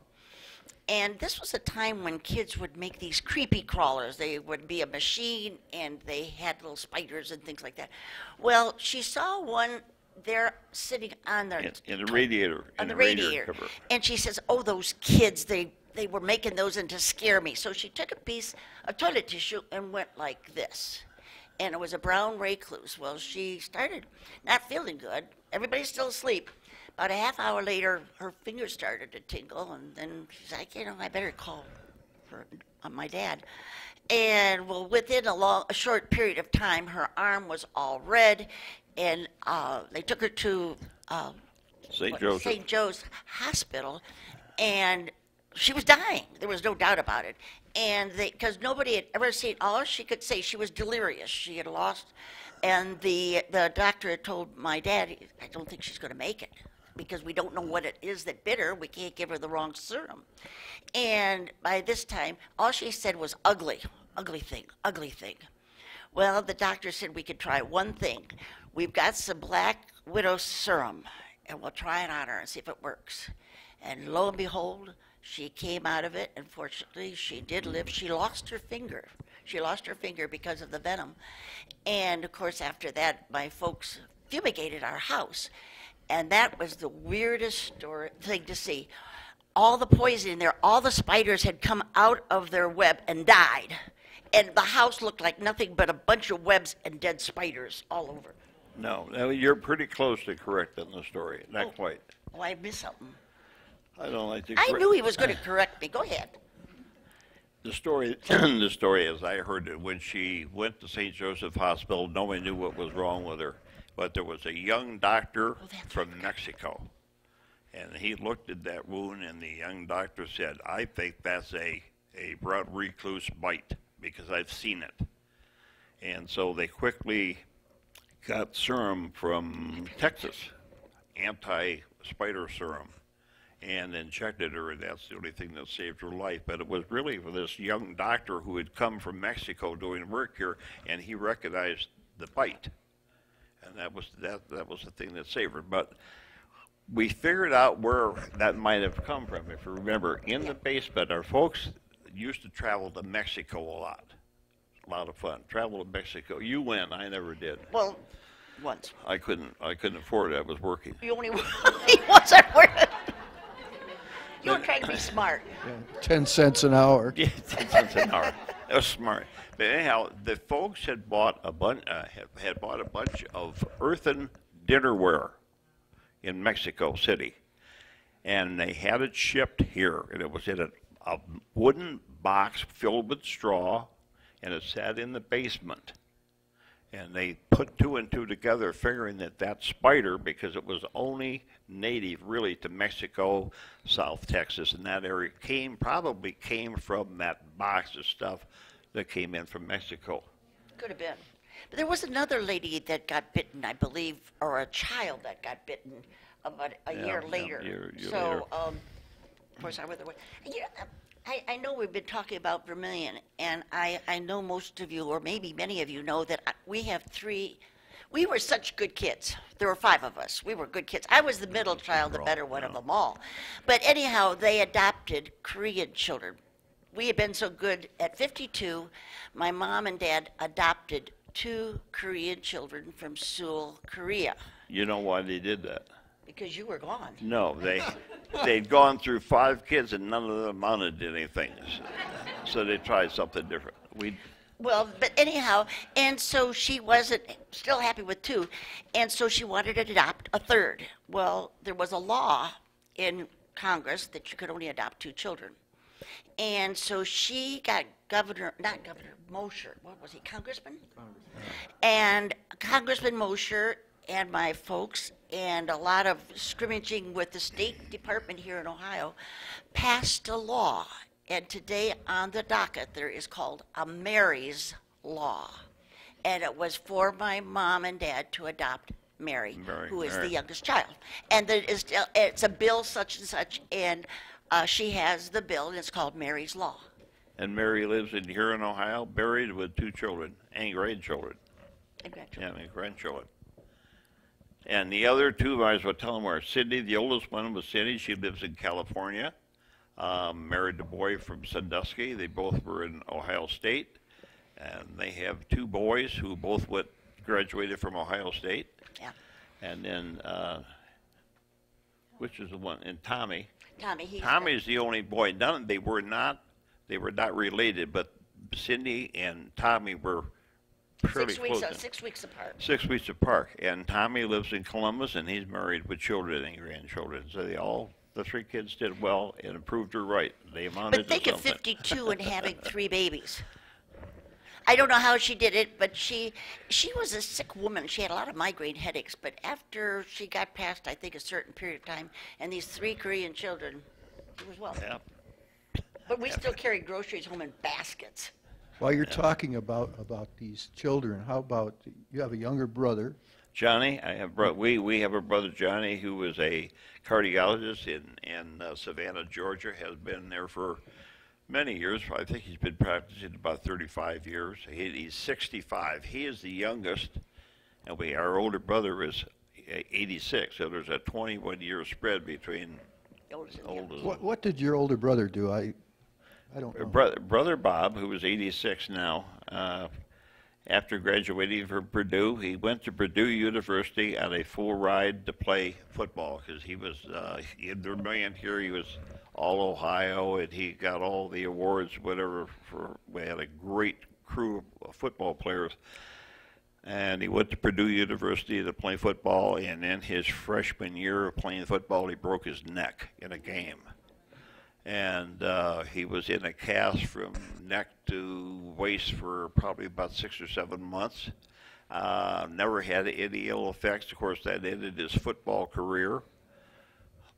And this was a time when kids would make these creepy crawlers. They would be a machine, and they had little spiders and things like that. Well, she saw one there sitting on the In the radiator. on in the radiator radiator, cover. and she says, "Oh, those kids! They were making those in to scare me." So she took a piece of toilet tissue and went like this, and it was a brown recluse. Well, she started not feeling good. Everybody's still asleep. About a half hour later, her fingers started to tingle, and then she's like, I better call my dad. And well, within a short period of time, her arm was all red, and they took her to St. Joe's Hospital, and she was dying. There was no doubt about it. And because nobody had ever seen, all she could say, she was delirious. She had lost, and the doctor had told my dad, "I don't think she's going to make it, because we don't know what it is that bit her. We can't give her the wrong serum." And by this time, all she said was ugly, ugly thing, ugly thing. Well, the doctor said we could try one thing. We've got some Black Widow serum, and we'll try it on her and see if it works. And lo and behold, she came out of it. Unfortunately, she did live. She lost her finger. She lost her finger because of the venom. And, of course, after that, my folks fumigated our house. And that was the weirdest thing to see. All the poison in there, all the spiders had come out of their web and died. And the house looked like nothing but a bunch of webs and dead spiders all over. No, you're pretty close to correct in the story. Not quite. Oh, I missed something. I don't like to I correct. knew he was going to correct me. Go ahead. The story, the story as I heard it, when she went to St. Joseph Hospital, nobody knew what was wrong with her. But there was a young doctor from Mexico. And he looked at that wound, and the young doctor said, "I think that's a brown recluse bite, because I've seen it." And so they quickly got serum from Texas, anti-spider serum, and injected her, and that's the only thing that saved her life. But it was really for this young doctor who had come from Mexico doing work here, and he recognized the bite. And that was the thing that saved her. But we figured out where that might have come from. If you remember, in the basement, our folks used to travel to Mexico a lot. A lot of fun. Travel to Mexico. You went. I never did. Well, once. I couldn't afford it. I was working. You only once I worked. You were trying to be smart. 10 cents an hour. Yeah, 10 cents an hour. That was smart. But anyhow, the folks had bought a bunch of earthen dinnerware in Mexico City, and they had it shipped here, and it was in a wooden box filled with straw, and it sat in the basement. And they put two and two together, figuring that spider, because it was only native really to Mexico, South Texas, and that area, probably came from that box of stuff that came in from Mexico. Could have been. But there was another lady that got bitten, I believe, or a child that got bitten about a year later. Year so, later. Of course, I went away. I know we've been talking about Vermilion, and I know most of you, or maybe many of you, know that we have three. We were such good kids. There were 5 of us. We were good kids. I was the middle child, the better one of them all. But anyhow, they adopted Korean children. We had been so good. At 52, my mom and dad adopted 2 Korean children from Seoul, Korea. You know why they did that? Because you were gone. No, they'd gone through 5 kids and none of them amounted to anything. So they tried something different. Well, but anyhow, and so she wasn't still happy with 2, and so she wanted to adopt a 3rd. Well, there was a law in Congress that you could only adopt 2 children. And so she got Mosher, what was he, Congressman? And Congressman Mosher and my folks and a lot of scrimmaging with the State Department here in Ohio passed a law. And today on the docket there is called a Mary's Law. And it was for my mom and dad to adopt Mary, who is the youngest child. And it's a bill such and such, and she has the bill, and it's called Mary's Law. And Mary lives here in Ohio, buried with 2 children and grandchildren. And grandchildren. And the other 2, I might as well tell them where. Sydney, the oldest one was Sydney. She lives in California. Married a boy from Sandusky. They both were in Ohio State, and they have 2 boys who both graduated from Ohio State. Yeah. And then, which is the one? And Tommy. Tommy, Tommy's the only boy. They were not related, but Cindy and Tommy were fairly 6 weeks, close. 6 weeks apart. 6 weeks apart. And Tommy lives in Columbus, and he's married with children and grandchildren. So the 3 kids did well and proved her right. They amounted But think to of something. 52 and having 3 babies. I don't know how she did it, but she was a sick woman. She had a lot of migraine headaches, but after she got past, I think, a certain period of time, and these 3 Korean children, she was well. Yeah. But we still carry groceries home in baskets. While you're talking about these children, how about, you have a younger brother. Johnny, we have a brother Johnny who was a cardiologist in Savannah, Georgia. Has been there for many years. I think he's been practicing about 35 years. He's 65. He is the youngest, and our older brother is 86. So there's a 21-year spread between oldest. What did your older brother do? I don't know. Brother Bob, who is 86 now, after graduating from Purdue, he went to Purdue University on a full ride to play football because he was in Vermilion here. He was all Ohio, and he got all the awards, whatever. We had a great crew of football players. And he went to Purdue University to play football, and in his freshman year of playing football, he broke his neck in a game. And he was in a cast from neck to waist for probably about 6 or 7 months. Never had any ill effects. Of course, that ended his football career.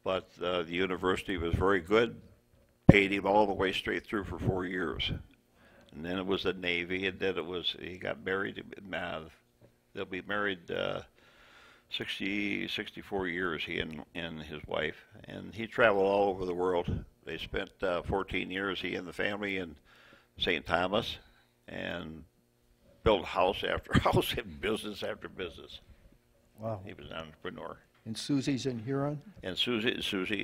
But the university was very good, paid him all the way straight through for 4 years. And then it was the Navy, and then he got married. They'll be married 64 years, he and his wife. And he traveled all over the world. They spent 14 years, he and the family, in St. Thomas, and built house after house and business after business. Wow. He was an entrepreneur. And Susie's in Huron? And Susie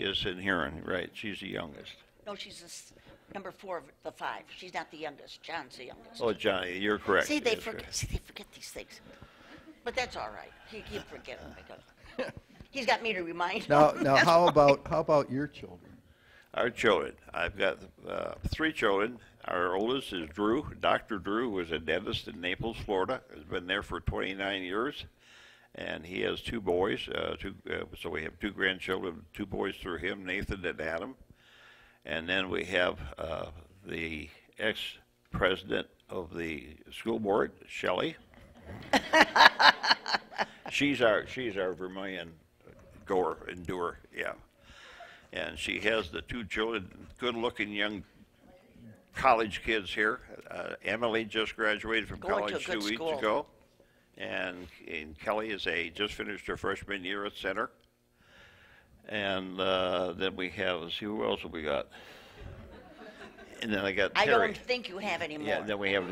is in Huron, right? She's the youngest. No, she's number 4 of the 5. She's not the youngest. John's the youngest. Oh, Johnny, you're correct. See, they That's forget. correct. See, they forget these things. But that's all right. He'll forget them because he's got me to remind him. Now, how about your children? Our children. I've got 3 children. Our oldest is Drew. Dr. Drew was a dentist in Naples, Florida. Has been there for 29 years. And he has 2 boys. So we have 2 grandchildren, 2 boys through him, Nathan and Adam. And then we have the ex-president of the school board, Shelley. She's our Vermilion endurer, yeah. And she has the 2 children, good-looking young college kids here. Emily just graduated from Going to a college good 2 weeks school. ago. And Kelly just finished her freshman year at Center. And then we have, let's see, who else have we got? And then I got I Terry. don't think you have any more. Yeah, then we have.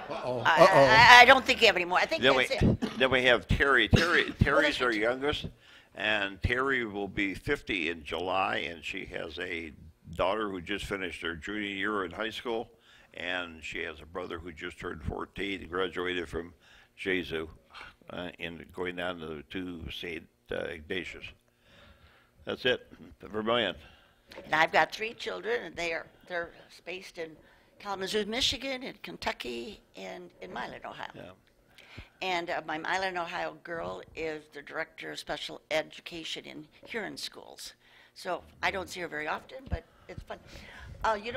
I don't think you have any more. I think then that's it. Then we have Terry. Terry's our youngest, and Terry will be 50 in July, and she has a daughter who just finished her junior year in high school, and she has a brother who just turned 14 and graduated from Jesu, and going down to St. Ignatius. That's it, Vermilion. And I've got 3 children, and they're spaced in Kalamazoo, Michigan, in Kentucky, and in Milan, Ohio. Yeah. And my Milan, Ohio girl is the director of special education in Huron schools. So I don't see her very often, but it's fun.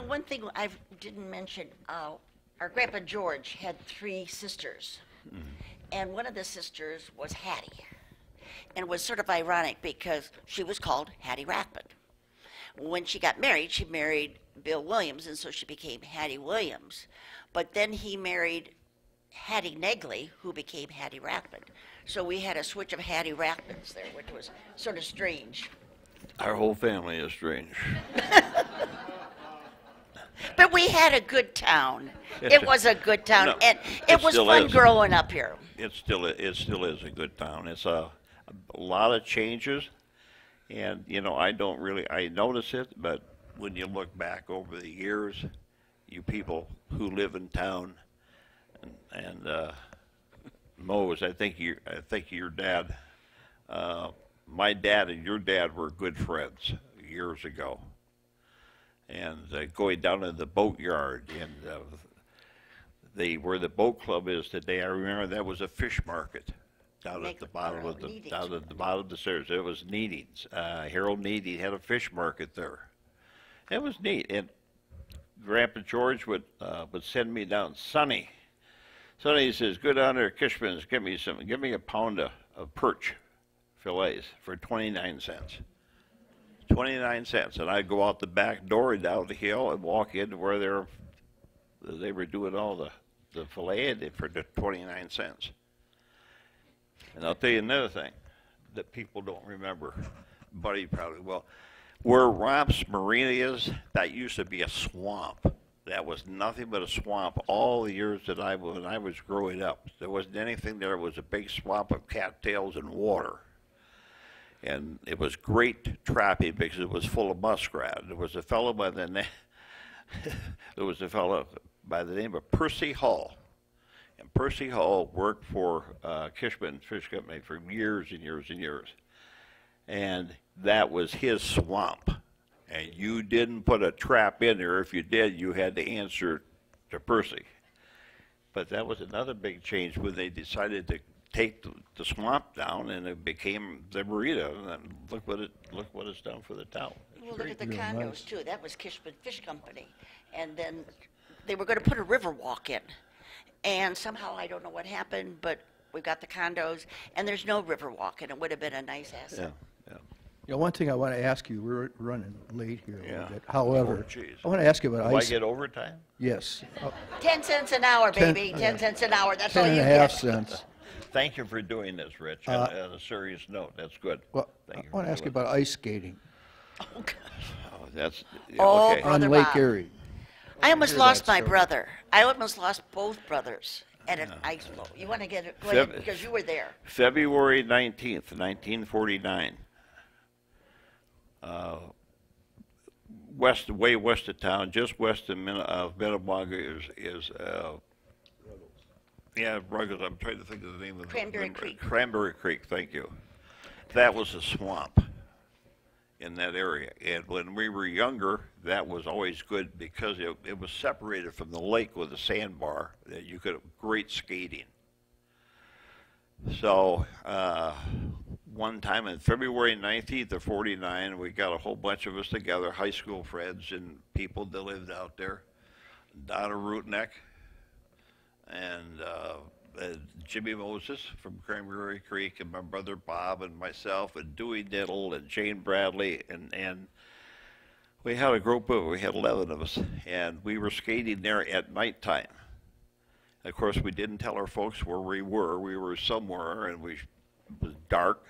One thing I didn't mention, our Grandpa George had 3 sisters. Mm-hmm. And one of the sisters was Hattie. And it was sort of ironic because she was called Hattie Rathbun. When she got married, she married Bill Williams, and so she became Hattie Williams. But then he married Hattie Negley, who became Hattie Rathbun. So we had a switch of Hattie Rathbuns there, which was sort of strange. Our whole family is strange. But we had a good town. It was a good town, No, and it it was still fun is. growing up here. It still is a good town. It's a lot of changes, and I notice it, but when you look back over the years, you people who live in town, and Mose, I think your dad, my dad and your dad were good friends years ago. And going down to the boatyard and where the boat club is today, I remember that was a fish market down at the bottom of the stairs. It was Needings. Harold Needing had a fish market there. It was neat. And Grandpa George would send me down. Sonny says, "Go down there, Kishman's, give me a pound of perch fillets for 29 cents." 29 cents, and I'd go out the back door and down the hill and walk into where they were doing all the fillet for the 29 cents. And I'll tell you another thing that people don't remember. Buddy probably will. Where Romp's Marina is, that used to be a swamp. That was nothing but a swamp all the years that when I was growing up. There wasn't anything there. It was a big swamp of cattails and water. And it was great trapping because it was full of muskrat. There was a fellow by the name of Percy Hall. And Percy Hall worked for Kishman Fish Company for years and years and years. And that was his swamp. And you didn't put a trap in there. If you did, you had to answer to Percy. But that was another big change when they decided to take the swamp down, and it became the marina. And look what it's done for the town. Well, look at the condos too. That was Kishman Fish Company, and then they were going to put a river walk in, and somehow I don't know what happened, but we got the condos, and there's no river walk, and it would have been a nice asset. Yeah. You know, one thing I want to ask you, we're running late here a little Yeah. bit. However, Oh, geez. I want to ask you about Do I ice. get overtime? Yes. 10 cents an hour, baby. 10 cents an hour. That's all 10 you and a half get. cents. Thank you for doing this, Rich. On a serious note, that's good. Well, Thank I you want to for ask you doing about ice skating Oh, gosh. Oh, that's Oh, okay. Brother on Lake Bob. Erie. I almost Hear lost that my story. brother. I almost lost both brothers at an ice floe. You want to get it? Go ahead, Feb- because you were there. February 19th, 1949. Way west of town, just west of Minnewaga is Ruggles. I'm trying to think of the name of Cranberry Creek. Cranberry Creek, thank you. That was a swamp in that area. And when we were younger, that was always good because it was separated from the lake with a sandbar that you could have great skating. So one time on February 19th of 49, we got a whole bunch of us together, high school friends and people that lived out there. Donna Rootneck and Jimmy Moses from Cranberry Creek, and my brother Bob and myself and Dewey Diddle and Jane Bradley, and we had a group we had 11 of us, and we were skating there at nighttime. Of course, we didn't tell our folks where we were. We were somewhere, and it was dark.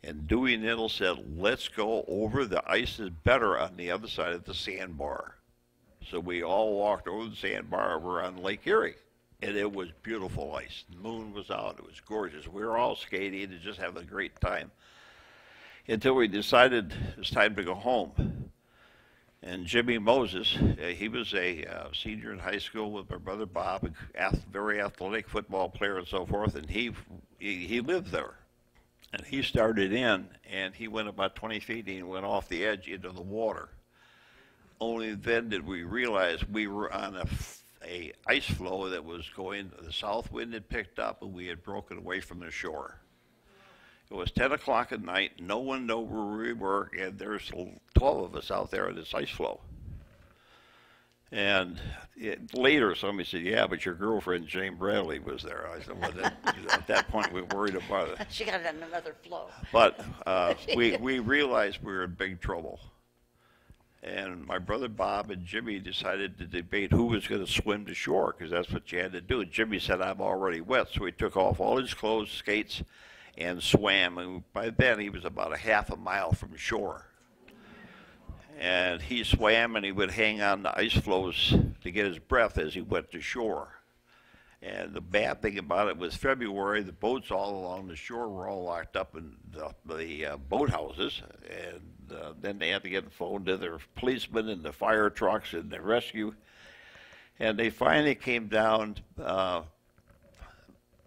And Dewey Diddle said, "Let's go over. The ice is better on the other side of the sandbar." So we all walked over the sandbar over on Lake Erie. And it was beautiful ice. The moon was out. It was gorgeous. We were all skating and just having a great time until we decided it's time to go home. And Jimmy Moses, he was a senior in high school with my brother Bob, a very athletic football player and so forth, and he lived there. And he started in, and he went about 20 feet, and he went off the edge into the water. Only then did we realize we were on a ice floe that was going, the south wind had picked up and we had broken away from the shore. It was 10 o'clock at night, no one knew where we were, and there's 12 of us out there on this ice floe. And later somebody said, "Yeah, but your girlfriend Jane Bradley was there." I said, "Well, at that point we worried about it." She got on another floe. But we realized we were in big trouble. And my brother Bob and Jimmy decided to debate who was going to swim to shore, because that's what you had to do. And Jimmy said, "I'm already wet." So he took off all his clothes, skates, and swam. And by then he was about a half a mile from shore. And he swam and he would hang on the ice floes to get his breath as he went to shore. And the bad thing about it was February, the boats all along the shore were all locked up in the boathouses, and then they had to get a phone to their policemen and the fire trucks and the rescue. And they finally came down,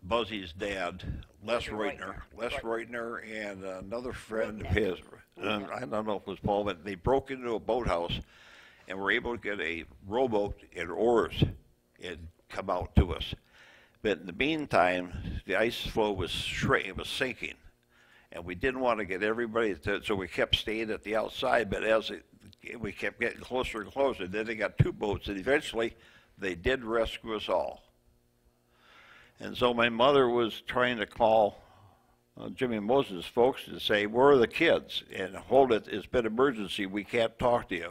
Buzzy's dad, Les Reutner, and another friend of his, I don't know if it was Paul, but they broke into a boathouse and were able to get a rowboat and oars and come out to us. But in the meantime, the ice floe was shrinking, it was sinking. And we didn't want to get everybody, so we kept staying at the outside, but we kept getting closer and closer. Then they got two boats, and eventually they did rescue us all. And so my mother was trying to call Jimmy Moses' folks to say, where are the kids? And hold it, it's been emergency, we can't talk to you.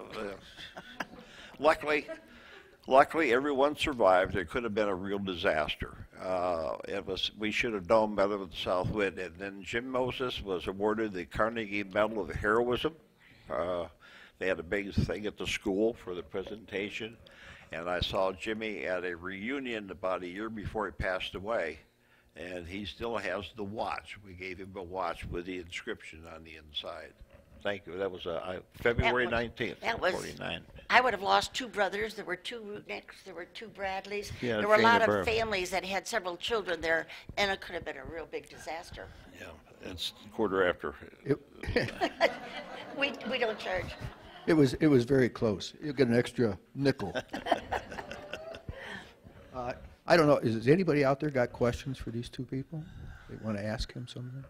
Luckily, everyone survived. It could have been a real disaster. We should have known better with the South Wind. And then Jim Moses was awarded the Carnegie Medal of Heroism. They had a big thing at the school for the presentation. And I saw Jimmy at a reunion about a year before he passed away. And he still has the watch. We gave him a watch with the inscription on the inside. Thank you. That was February 19th, that was, 49. I would have lost two brothers. There were two Rudnicks. There were two Bradleys. Yeah, there were a lot of Burr. families that had several children there, and it could have been a real big disaster. Yeah, it's quarter after. We don't charge. It was very close. You'll get an extra nickel. I don't know, has anybody out there got questions for these two people? They want to ask him something?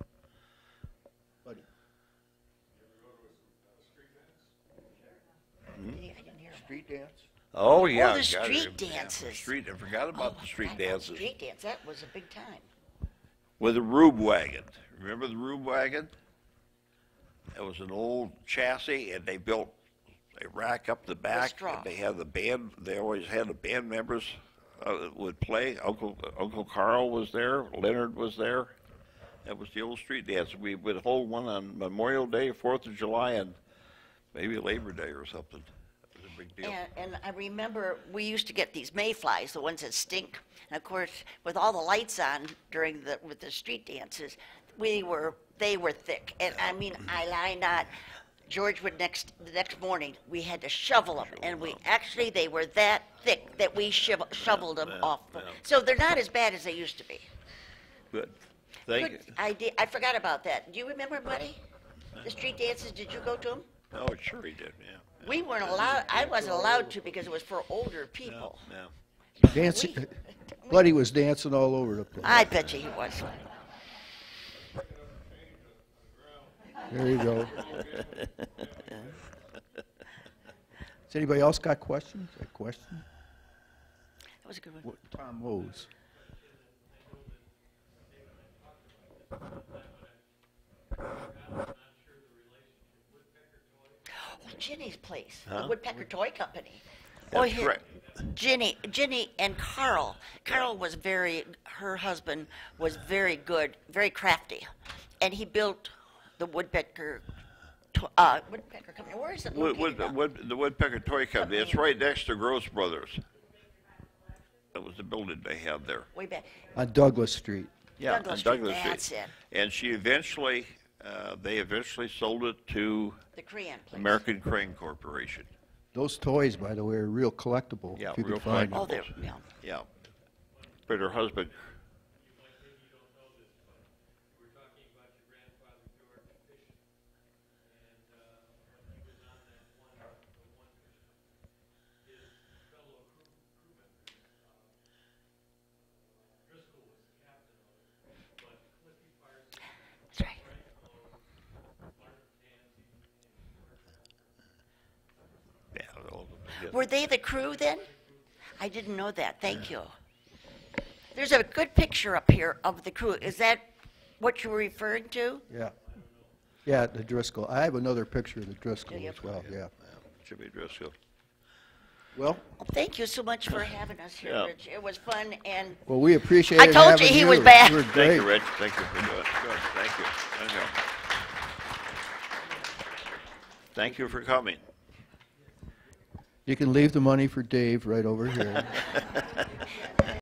Buddy. I didn't hear. Street dance? Oh, yeah. the got street it. Yeah, dances. I forgot about the street I know, dances. Street dance, that was a big time. With the Rube wagon. Remember the Rube wagon? It was an old chassis, and they built a rack up the back. straw. And they had the band. They always had the band members would play. Uncle Carl was there. Leonard was there. That was the old street dance. We would hold one on Memorial Day, 4th of July, and with Labor Day or something. It was a big deal. And I remember we used to get these mayflies, the ones that stink. And of course, with all the lights on with the street dances, they were thick. And I mean, I lie not. George would the next morning, we had to shovel them, and they were that thick that we shoveled them off. Yeah. So they're not as bad as they used to be. Good. Thank you. I forgot about that. Do you remember, Buddy? The street dances, did you go to them? Oh, sure he did, yeah. We weren't allowed, I wasn't allowed to because it was for older people. Yeah. Dancing, Buddy was dancing all over the place. I bet you he was. There you go. Has anybody else got questions? A question? That was a good one. Tom Mose. Oh, Ginny's place, Huh? the Woodpecker Toy Company. That's right. Ginny and Carl. Carl was her husband was very good, very crafty. And he built the Woodpecker Company. Where is it located now? The Woodpecker Toy Company. It's right next to Gross Brothers. That was the building they had there. Way back. On Douglas Street. Yeah, Douglas on Street, Douglas Street. that's it. And they eventually sold it to The Crayon place. American Crane Corporation. Those toys, by the way, are real collectible. Yeah, if you real can find Oh, them. they're, yeah. Yeah. But her husband, That's right. Were they the crew then? I didn't know that. Thank you. There's a good picture up here of the crew. Is that what you were referring to? Yeah. Yeah, the Driscoll. I have another picture of the Driscoll Do you? as well, yeah. Jimmy Driscoll. Well, Well, thank you so much for having us here, Yeah. Rich. It was fun, and well, we appreciate I it told you having he was back. You were Thank great. you, Rich. Thank you for doing it. Good. Thank you. Thank you. Thank you for coming. You can leave the money for Dave right over here.